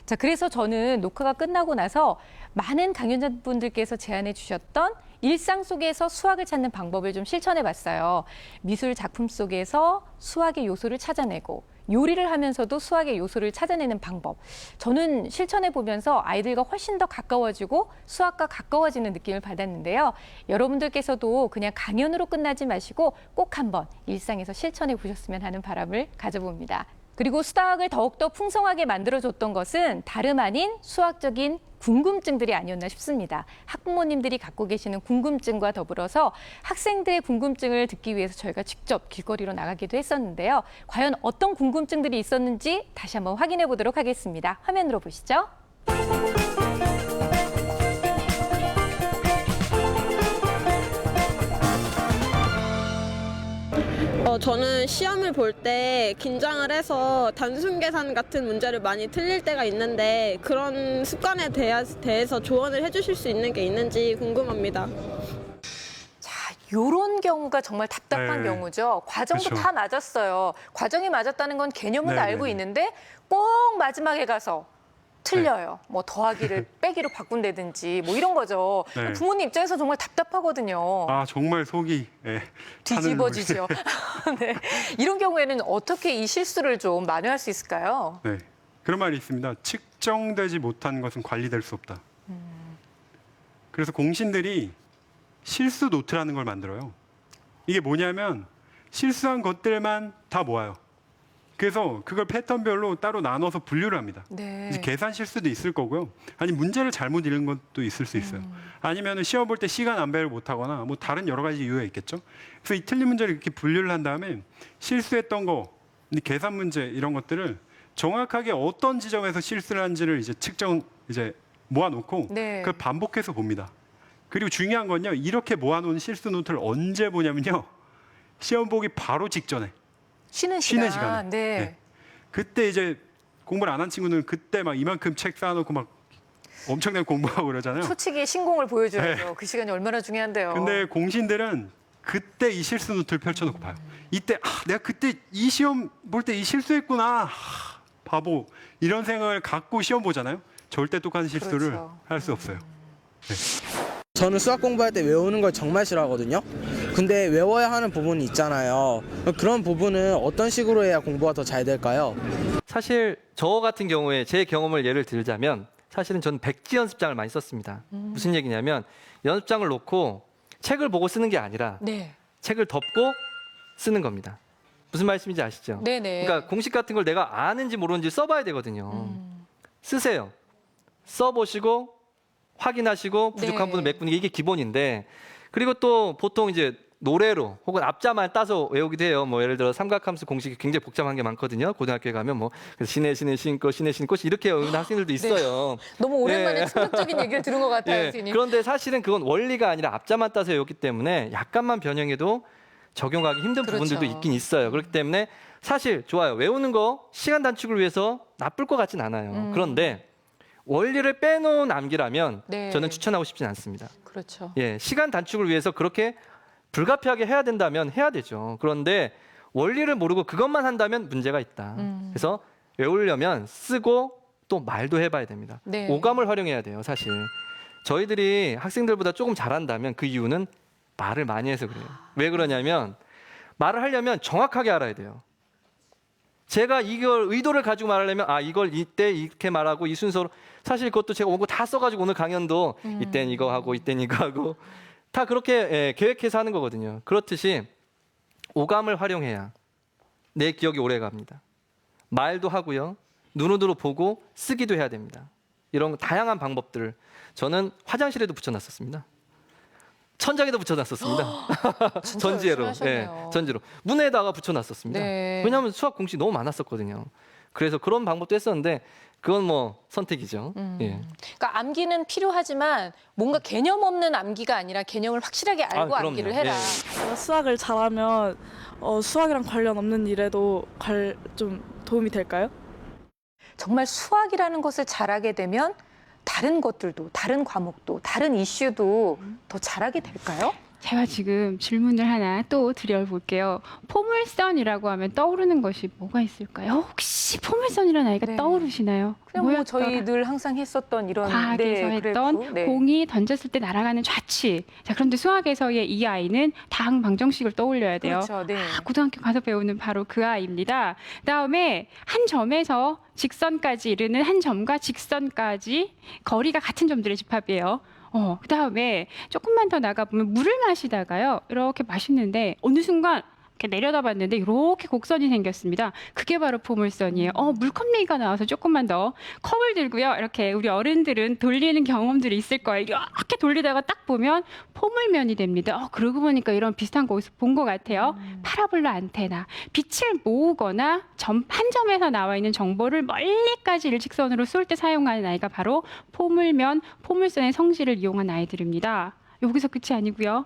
자, 그래서 저는 녹화가 끝나고 나서 많은 강연자분들께서 제안해 주셨던 일상 속에서 수학을 찾는 방법을 좀 실천해 봤어요. 미술 작품 속에서 수학의 요소를 찾아내고 요리를 하면서도 수학의 요소를 찾아내는 방법. 저는 실천해 보면서 아이들과 훨씬 더 가까워지고 수학과 가까워지는 느낌을 받았는데요. 여러분들께서도 그냥 강연으로 끝나지 마시고 꼭 한번 일상에서 실천해 보셨으면 하는 바람을 가져봅니다. 그리고 수학을 더욱더 풍성하게 만들어줬던 것은 다름 아닌 수학적인 궁금증들이 아니었나 싶습니다. 학부모님들이 갖고 계시는 궁금증과 더불어서 학생들의 궁금증을 듣기 위해서 저희가 직접 길거리로 나가기도 했었는데요. 과연 어떤 궁금증들이 있었는지 다시 한번 확인해 보도록 하겠습니다. 화면으로 보시죠. 저는 시험을 볼 때 긴장을 해서 단순 계산 같은 문제를 많이 틀릴 때가 있는데 그런 습관에 대해서 조언을 해주실 수 있는 게 있는지 궁금합니다. 자, 요런 경우가 정말 답답한 네. 경우죠. 과정도 그렇죠. 다 맞았어요. 과정이 맞았다는 건 개념은 네, 알고 네, 네. 있는데 꼭 마지막에 가서 틀려요. 뭐 더하기를 빼기로 바꾼다든지 뭐 이런 거죠. 네. 부모님 입장에서 정말 답답하거든요. 아, 정말 속이 뒤집어지죠. 네. 이런 경우에는 어떻게 이 실수를 좀 만회할 수 있을까요? 네, 그런 말이 있습니다. 측정되지 못한 것은 관리될 수 없다. 그래서 공신들이 실수 노트라는 걸 만들어요. 이게 뭐냐면 실수한 것들만 다 모아요. 그래서 그걸 패턴별로 따로 나눠서 분류를 합니다. 네. 이제 계산 실수도 있을 거고요. 아니 문제를 잘못 읽은 것도 있을 수 있어요. 아니면 시험 볼 때 시간 안배를 못하거나 뭐 다른 여러 가지 이유가 있겠죠. 그래서 이 틀린 문제를 이렇게 분류를 한 다음에 실수했던 거, 계산 문제 이런 것들을 정확하게 어떤 지점에서 실수를 한지를 이제 모아놓고 네. 그걸 반복해서 봅니다. 그리고 중요한 건요, 이렇게 모아놓은 실수 노트를 언제 보냐면요, 시험 보기 바로 직전에. 쉬는 쉬는 시간. 시간에. 네. 네. 그때 이제 공부를 안 한 친구는 그때 막 이만큼 책 쌓아놓고 막 엄청나게 공부하고 그러잖아요. 초치기의 신공을 보여줘야죠. 네. 그 시간이 얼마나 중요한데요. 근데 공신들은 그때 이 실수 노트를 펼쳐놓고 봐요. 이때 내가 그때 이 시험 볼 때 이 실수했구나. 바보. 이런 생각을 갖고 시험 보잖아요. 절대 똑같은 실수를 그렇죠. 할 수 없어요. 저는 수학 공부할 때 외우는 걸 정말 싫어하거든요. 근데 외워야 하는 부분이 있잖아요. 그런 부분은 어떤 식으로 해야 공부가 더 잘 될까요? 사실 저 같은 경우에 제 경험을 예를 들자면 사실은 저는 백지 연습장을 많이 썼습니다. 무슨 얘기냐면 연습장을 놓고 책을 보고 쓰는 게 아니라 네. 책을 덮고 쓰는 겁니다. 무슨 말씀인지 아시죠? 네네. 그러니까 공식 같은 걸 내가 아는지 모르는지 써봐야 되거든요. 쓰세요. 써보시고 확인하시고 부족한 네. 부분 메꾸는 게 이게 기본인데, 그리고 또 보통 이제 노래로 혹은 앞자만 따서 외우기도 해요. 뭐 예를 들어 삼각함수 공식이 굉장히 복잡한 게 많거든요. 고등학교에 가면 뭐 신의 신고 신의 신꽃 이렇게 외우는 학생들도 있어요. 너무 오랜만에 예. 충격적인 얘기를 들은 것 같아요, 예. 선생님. 그런데 사실은 그건 원리가 아니라 앞자만 따서 외웠기 때문에 약간만 변형해도 적용하기 힘든 그렇죠. 부분들도 있긴 있어요. 그렇기 때문에 사실 좋아요. 외우는 거 시간 단축을 위해서 나쁠 것 같진 않아요. 그런데 원리를 빼놓은 암기라면 네. 저는 추천하고 싶진 않습니다. 그렇죠. 예, 시간 단축을 위해서 그렇게 불가피하게 해야 된다면 해야 되죠. 그런데 원리를 모르고 그것만 한다면 문제가 있다. 그래서 외우려면 쓰고 또 말도 해봐야 됩니다. 네. 오감을 활용해야 돼요. 사실 저희들이 학생들보다 조금 잘한다면 그 이유는 말을 많이 해서 그래요. 왜 그러냐면 말을 하려면 정확하게 알아야 돼요. 제가 이걸 의도를 가지고 말하려면 이걸 이때 이렇게 말하고 이 순서로, 사실 그것도 제가 원고 다 써가지고 오늘 강연도 이땐 이거 하고 이땐 이거 하고 다 그렇게 계획해서 하는 거거든요. 그렇듯이 오감을 활용해야 내 기억이 오래 갑니다. 말도 하고요, 눈으로 보고 쓰기도 해야 됩니다. 이런 다양한 방법들을 저는 화장실에도 붙여놨었습니다. 천장에도 붙여놨었습니다. 전지혜로, 전지로 문에다가 붙여놨었습니다. 네. 왜냐하면 수학 공식 너무 많았었거든요. 그래서 그런 방법도 했었는데 그건 뭐 선택이죠. 예. 그러니까 암기는 필요하지만 뭔가 개념 없는 암기가 아니라 개념을 확실하게 알고 그럼요. 암기를 해라. 예. 수학을 잘하면 수학이랑 관련 없는 일에도 좀 도움이 될까요? 정말 수학이라는 것을 잘하게 되면 다른 것들도, 다른 과목도, 다른 이슈도 더 잘하게 될까요? 제가 지금 질문을 하나 또 드려볼게요. 포물선이라고 하면 떠오르는 것이 뭐가 있을까요? 혹시 포물선이라는 아이가 네. 떠오르시나요? 그냥 뭐 뭐였더라? 저희 늘 항상 했었던 이런 과학에서 했던 그래프. 네. 공이 던졌을 때 날아가는 좌치. 자, 그런데 수학에서의 이 아이는 다항 방정식을 떠올려야 돼요. 그렇죠. 네. 고등학교 가서 배우는 바로 그 아이입니다. 그다음에 한 점에서 직선까지 이르는 한 점과 직선까지 거리가 같은 점들의 집합이에요. 그다음에 조금만 더 나가보면 물을 마시다가요, 이렇게 마시는데 어느 순간 이렇게 내려다봤는데 이렇게 곡선이 생겼습니다. 그게 바로 포물선이에요. 물컵미가 나와서 조금만 더 컵을 들고요, 이렇게 우리 어른들은 돌리는 경험들이 있을 거예요. 이렇게 돌리다가 딱 보면 포물면이 됩니다. 그러고 보니까 이런 비슷한 거 어디서 본 것 같아요. 파라볼라 안테나. 빛을 모으거나 한 점에서 나와 있는 정보를 멀리까지 일직선으로 쏠 때 사용하는 아이가 바로 포물면, 포물선의 성질을 이용한 아이들입니다. 여기서 끝이 아니고요.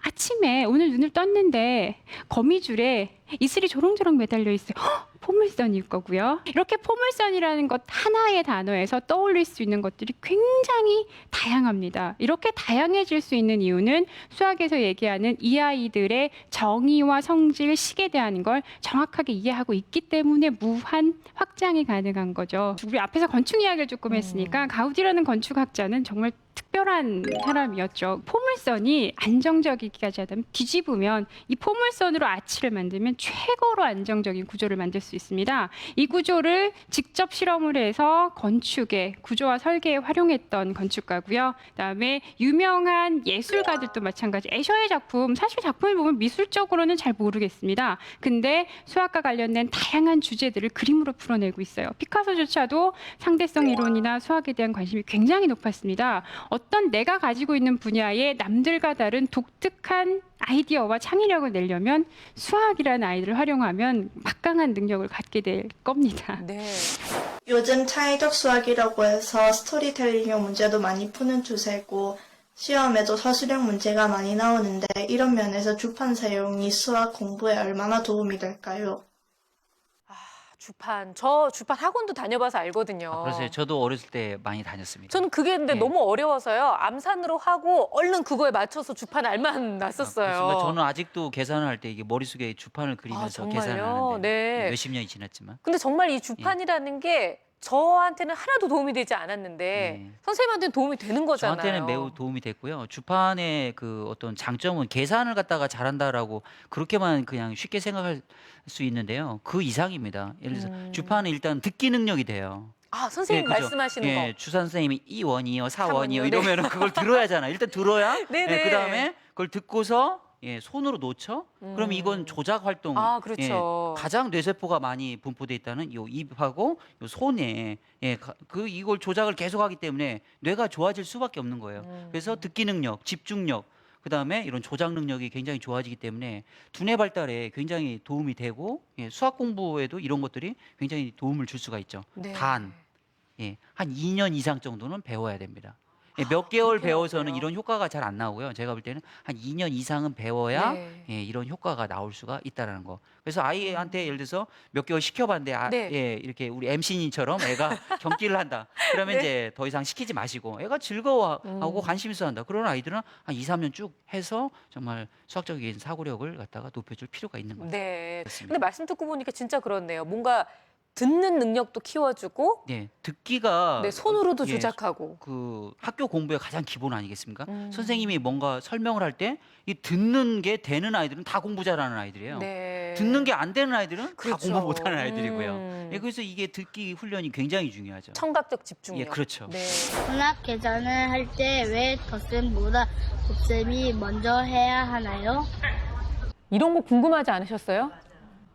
아침에 오늘 눈을 떴는데 거미줄에 이슬이 조롱조롱 매달려 있어요. 포물선일 거고요. 이렇게 포물선이라는 것 하나의 단어에서 떠올릴 수 있는 것들이 굉장히 다양합니다. 이렇게 다양해질 수 있는 이유는 수학에서 얘기하는 이 아이들의 정의와 성질, 식에 대한 걸 정확하게 이해하고 있기 때문에 무한 확장이 가능한 거죠. 우리 앞에서 건축 이야기를 조금 했으니까 가우디라는 건축학자는 정말 특별한 사람이었죠. 포물선이 안정적이기까지 하다면 뒤집으면 이 포물선으로 아치를 만들면 최고로 안정적인 구조를 만들 수 있습니다. 이 구조를 직접 실험을 해서 건축에, 구조와 설계에 활용했던 건축가고요. 그다음에 유명한 예술가들도 마찬가지. 애셔의 작품, 사실 작품을 보면 미술적으로는 잘 모르겠습니다. 근데 수학과 관련된 다양한 주제들을 그림으로 풀어내고 있어요. 피카소조차도 상대성 이론이나 수학에 대한 관심이 굉장히 높았습니다. 어떤 내가 가지고 있는 분야에 남들과 다른 독특한 아이디어와 창의력을 내려면 수학이라는 아이들을 활용하면 막강한 능력을 갖게 될 겁니다. 네. 요즘 창의적 수학이라고 해서 스토리텔링형 문제도 많이 푸는 추세고 시험에도 서술형 문제가 많이 나오는데 이런 면에서 주판 사용이 수학 공부에 얼마나 도움이 될까요? 주판. 저 주판 학원도 다녀봐서 알거든요. 그래서 저도 어렸을 때 많이 다녔습니다. 저는 그게 근데 네. 너무 어려워서요. 암산으로 하고 얼른 그거에 맞춰서 주판 알만 났었어요. 그렇습니다. 저는 아직도 계산을 할 때 이게 머릿속에 주판을 그리면서 정말요? 계산을 하는데 네. 몇십 년이 지났지만. 근데 정말 이 주판이라는 게 저한테는 하나도 도움이 되지 않았는데 선생님한테는 도움이 되는 거잖아요. 저한테는 매우 도움이 됐고요. 주판의 그 어떤 장점은 계산을 갖다가 잘한다라고 그렇게만 그냥 쉽게 생각할 수 있는데요. 그 이상입니다. 예를 들어서 주판은 일단 듣기 능력이 돼요. 선생님 그죠? 말씀하시는 거. 주산 선생님이 2원이요, 4원이요 4원이요. 이러면은 그걸 들어야 하잖아. 일단 들어야. 네네. 그다음에 그걸 듣고서 손으로 놓죠. 그럼 이건 조작 활동. 그렇죠. 가장 뇌세포가 많이 분포돼 있다는 요 입하고 요 손에 이걸 조작을 계속하기 때문에 뇌가 좋아질 수밖에 없는 거예요. 그래서 듣기 능력, 집중력, 그다음에 이런 조작 능력이 굉장히 좋아지기 때문에 두뇌 발달에 굉장히 도움이 되고 수학 공부에도 이런 것들이 굉장히 도움을 줄 수가 있죠. 네. 단 한 2년 이상 정도는 배워야 됩니다. 몇 개월 배워서는 이런 효과가 잘 안 나오고요. 제가 볼 때는 한 2년 이상은 배워야 이런 효과가 나올 수가 있다는 거. 그래서 아이한테 예를 들어서 몇 개월 시켜봤는데 이렇게 우리 MC님처럼 애가 경기를 한다. 그러면 이제 더 이상 시키지 마시고 애가 즐거워하고 관심 있어 한다. 그런 아이들은 한 2, 3년 쭉 해서 정말 수학적인 사고력을 갖다가 높여줄 필요가 있는 거예요. 네. 그렇습니다. 근데 말씀 듣고 보니까 진짜 그렇네요. 뭔가 듣는 능력도 키워주고 네, 듣기가 네, 손으로도 예, 조작하고. 그 학교 공부의 가장 기본 아니겠습니까? 음. 선생님이 뭔가 설명을 할 때 이 듣는 게 되는 아이들은 다 공부 잘하는 아이들이에요. 네. 듣는 게 안 되는 아이들은 그렇죠. 다 공부 못하는 아이들이고요. 음. 예, 그래서 이게 듣기 훈련이 굉장히 중요하죠. 청각적 집중력. 예, 그렇죠. 네. 혼합 계산을 할 때 왜 덧셈보다 곱셈이 먼저 해야 하나요? 이런 거 궁금하지 않으셨어요?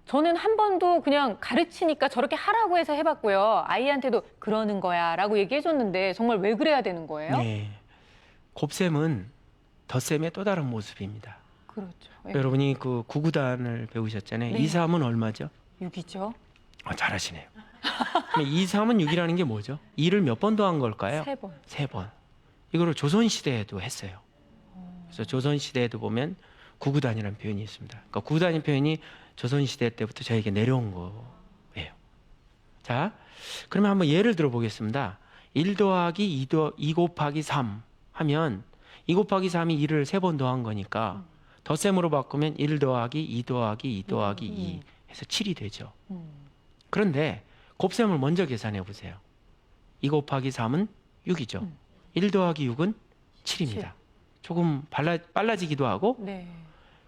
저는 한 번도 그냥 가르치니까 저렇게 하라고 해서 해봤고요. 아이한테도 그러는 거야 라고 얘기해줬는데 정말 왜 그래야 되는 거예요? 네. 곱셈은 덧셈의 또 다른 모습입니다. 그렇죠. 예. 여러분이 그 구구단을 배우셨잖아요. 네. 2, 3은 얼마죠? 6이죠. 잘하시네요. 2, 3은 6이라는 게 뭐죠? 2를 몇 번 더한 걸까요? 3번. 3번. 이거를 조선시대에도 했어요. 그래서 조선시대에도 보면 구구단이라는 표현이 있습니다. 그러니까 구구단의 표현이 조선시대 때부터 저에게 내려온 거예요. 자, 그러면 한번 예를 들어 보겠습니다. 1 더하기 2 곱하기 3 하면 2 곱하기 3이 2를 3번 더한 거니까 덧셈으로 바꾸면 1 더하기 2 더하기 2 더하기 2 해서 7이 되죠. 그런데 곱셈을 먼저 계산해 보세요. 2 곱하기 3은 6이죠. 1 더하기 6은 7입니다. 조금 빨라지기도 하고 네.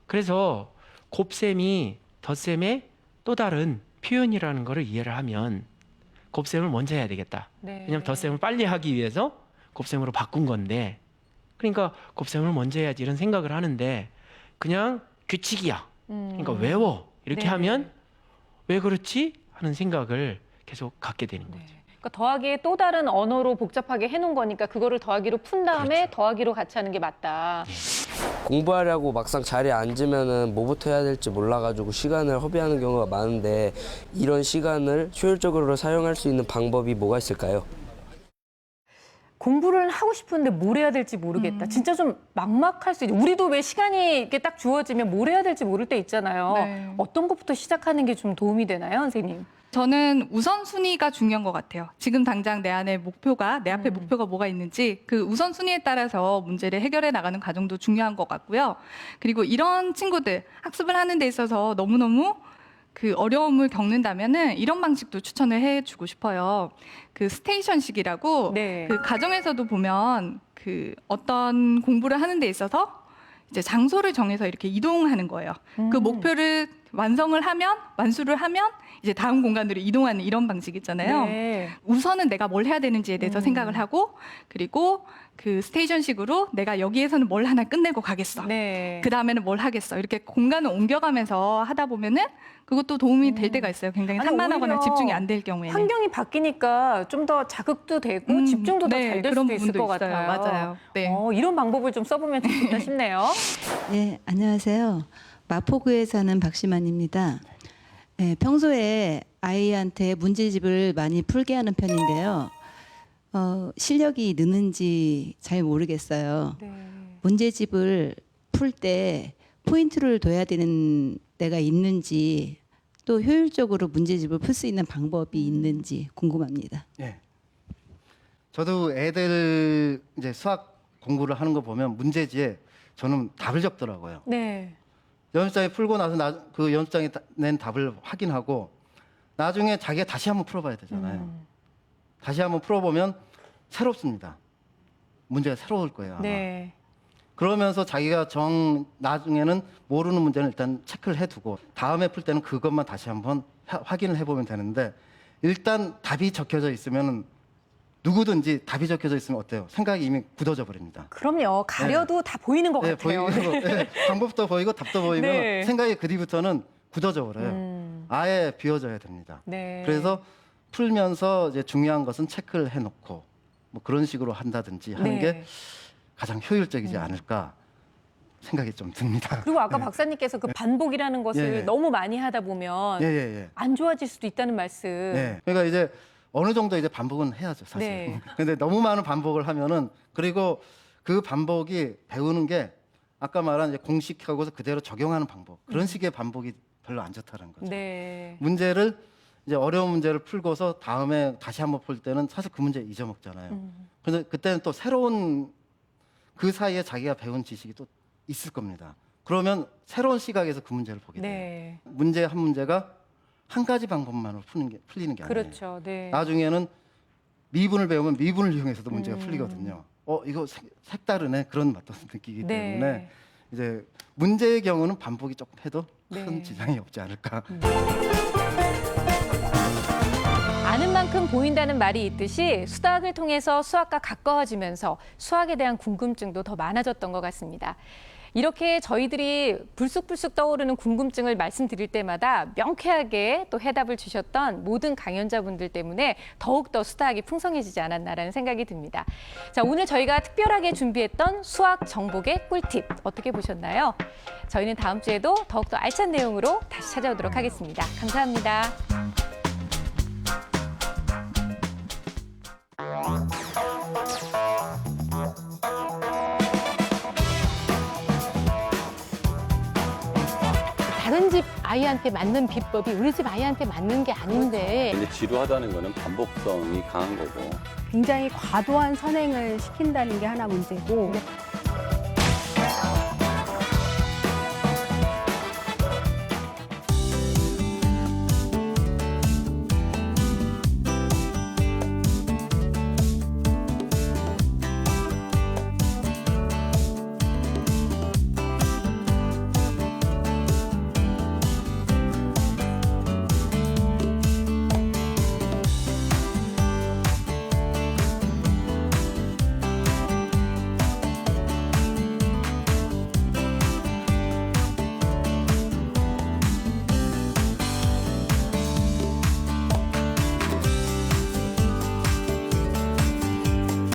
그래서 곱셈이 덧셈의 또 다른 표현이라는 것을 이해를 하면 곱셈을 먼저 해야 되겠다. 네. 왜냐하면 덧셈을 빨리 하기 위해서 곱셈으로 바꾼 건데 그러니까 곱셈을 먼저 해야지 이런 생각을 하는데 그냥 규칙이야. 그러니까 외워. 이렇게 네. 하면 왜 그렇지? 하는 생각을 계속 갖게 되는 거죠. 그러니까 더하기에 또 다른 언어로 복잡하게 해놓은 거니까 그거를 더하기로 푼 다음에 그렇죠. 더하기로 같이 하는 게 맞다. 공부하려고 막상 자리에 앉으면은 뭐부터 해야 될지 몰라가지고 시간을 허비하는 경우가 많은데 이런 시간을 효율적으로 사용할 수 있는 방법이 뭐가 있을까요? 공부를 하고 싶은데 뭘 해야 될지 모르겠다. 진짜 좀 막막할 수 있죠. 우리도 왜 시간이 이렇게 딱 주어지면 뭘 해야 될지 모를 때 있잖아요. 네. 어떤 것부터 시작하는 게 좀 도움이 되나요, 선생님? 저는 우선순위가 중요한 것 같아요. 지금 당장 내 앞에 목표가 뭐가 있는지 그 우선순위에 따라서 문제를 해결해 나가는 과정도 중요한 것 같고요. 그리고 이런 친구들 학습을 하는 데 있어서 너무너무 그 어려움을 겪는다면은 이런 방식도 추천을 해주고 싶어요. 그 스테이션식이라고 네. 그 가정에서도 보면 그 어떤 공부를 하는 데 있어서 이제 장소를 정해서 이렇게 이동하는 거예요. 그 목표를 완수를 하면 이제 다음 공간으로 이동하는 이런 방식 있잖아요. 네. 우선은 내가 뭘 해야 되는지에 대해서 생각을 하고 그리고 그 스테이션식으로 내가 여기에서는 뭘 하나 끝내고 가겠어. 네. 그 다음에는 뭘 하겠어. 이렇게 공간을 옮겨가면서 하다 보면은 그것도 도움이 될 때가 있어요. 굉장히 아니, 산만하거나 오히려 집중이 안 될 경우에는. 환경이 바뀌니까 좀 더 자극도 되고 집중도 더 잘 될 그런 수도 있을 부분도 것 있어요. 같아요. 맞아요. 네. 이런 방법을 좀 써보면 좋겠다 싶네요. 네, 안녕하세요. 마포구에 사는 박시만입니다. 네, 평소에 아이한테 문제집을 많이 풀게 하는 편인데요. 실력이 느는지 잘 모르겠어요. 네. 문제집을 풀 때 포인트를 둬야 되는 때가 있는지 또 효율적으로 문제집을 풀 수 있는 방법이 있는지 궁금합니다. 예. 저도 애들 이제 수학 공부를 하는 거 보면 문제지에 저는 답을 적더라고요. 네. 연습장에 풀고 나서 그 연습장에 낸 답을 확인하고 나중에 자기가 다시 한번 풀어봐야 되잖아요. 다시 한번 풀어보면 새롭습니다. 문제가 새로울 거예요. 아마. 네. 그러면서 자기가 나중에는 모르는 문제는 일단 체크를 해두고 다음에 풀 때는 그것만 다시 한번 확인을 해보면 되는데 일단 답이 적혀져 있으면 누구든지 답이 적혀져 있으면 어때요? 생각이 이미 굳어져 버립니다. 그럼요. 가려도 다 보이는 것 같아요. 보이고, 방법도 보이고 답도 보이면 네. 생각이 그 뒤부터는 굳어져 버려요. 아예 비워져야 됩니다. 네. 그래서 풀면서 이제 중요한 것은 체크를 해놓고 뭐 그런 식으로 한다든지 하는 네. 게 가장 효율적이지 않을까 생각이 좀 듭니다. 그리고 아까 박사님께서 그 반복이라는 것을 예. 너무 많이 하다 보면 안 좋아질 수도 있다는 말씀. 네. 그러니까 이제 어느 정도 이제 반복은 해야죠, 사실. 네. 근데 너무 많은 반복을 하면은 그리고 그 반복이 배우는 게 아까 말한 이제 공식하고서 그대로 적용하는 방법 그런 식의 반복이 별로 안 좋다는 거죠. 네. 문제를 이제 어려운 문제를 풀고서 다음에 다시 한번 풀 때는 사실 그 문제 잊어먹잖아요. 그래서 그때는 또 새로운 그 사이에 자기가 배운 지식이 또 있을 겁니다. 그러면 새로운 시각에서 그 문제를 보게 돼요. 네. 문제 한 문제가 한 가지 방법만으로 풀리는 게 아니에요. 그렇죠. 네. 나중에는 미분을 배우면 미분을 이용해서도 문제가 풀리거든요. 이거 색다르네 그런 맛도 느끼기 네. 때문에 이제 문제의 경우는 반복이 조금 해도 큰 네. 지장이 없지 않을까. 아는 만큼 보인다는 말이 있듯이 수학을 통해서 수학과 가까워지면서 수학에 대한 궁금증도 더 많아졌던 것 같습니다. 이렇게 저희들이 불쑥불쑥 떠오르는 궁금증을 말씀드릴 때마다 명쾌하게 또 해답을 주셨던 모든 강연자분들 때문에 더욱더 수다학이 풍성해지지 않았나라는 생각이 듭니다. 자, 오늘 저희가 특별하게 준비했던 수학 정복의 꿀팁 어떻게 보셨나요? 저희는 다음 주에도 더욱더 알찬 내용으로 다시 찾아오도록 하겠습니다. 감사합니다. 다른 집 아이한테 맞는 비법이 우리 집 아이한테 맞는 게 아닌데 근데 지루하다는 거는 반복성이 강한 거고 굉장히 과도한 선행을 시킨다는 게 하나 문제고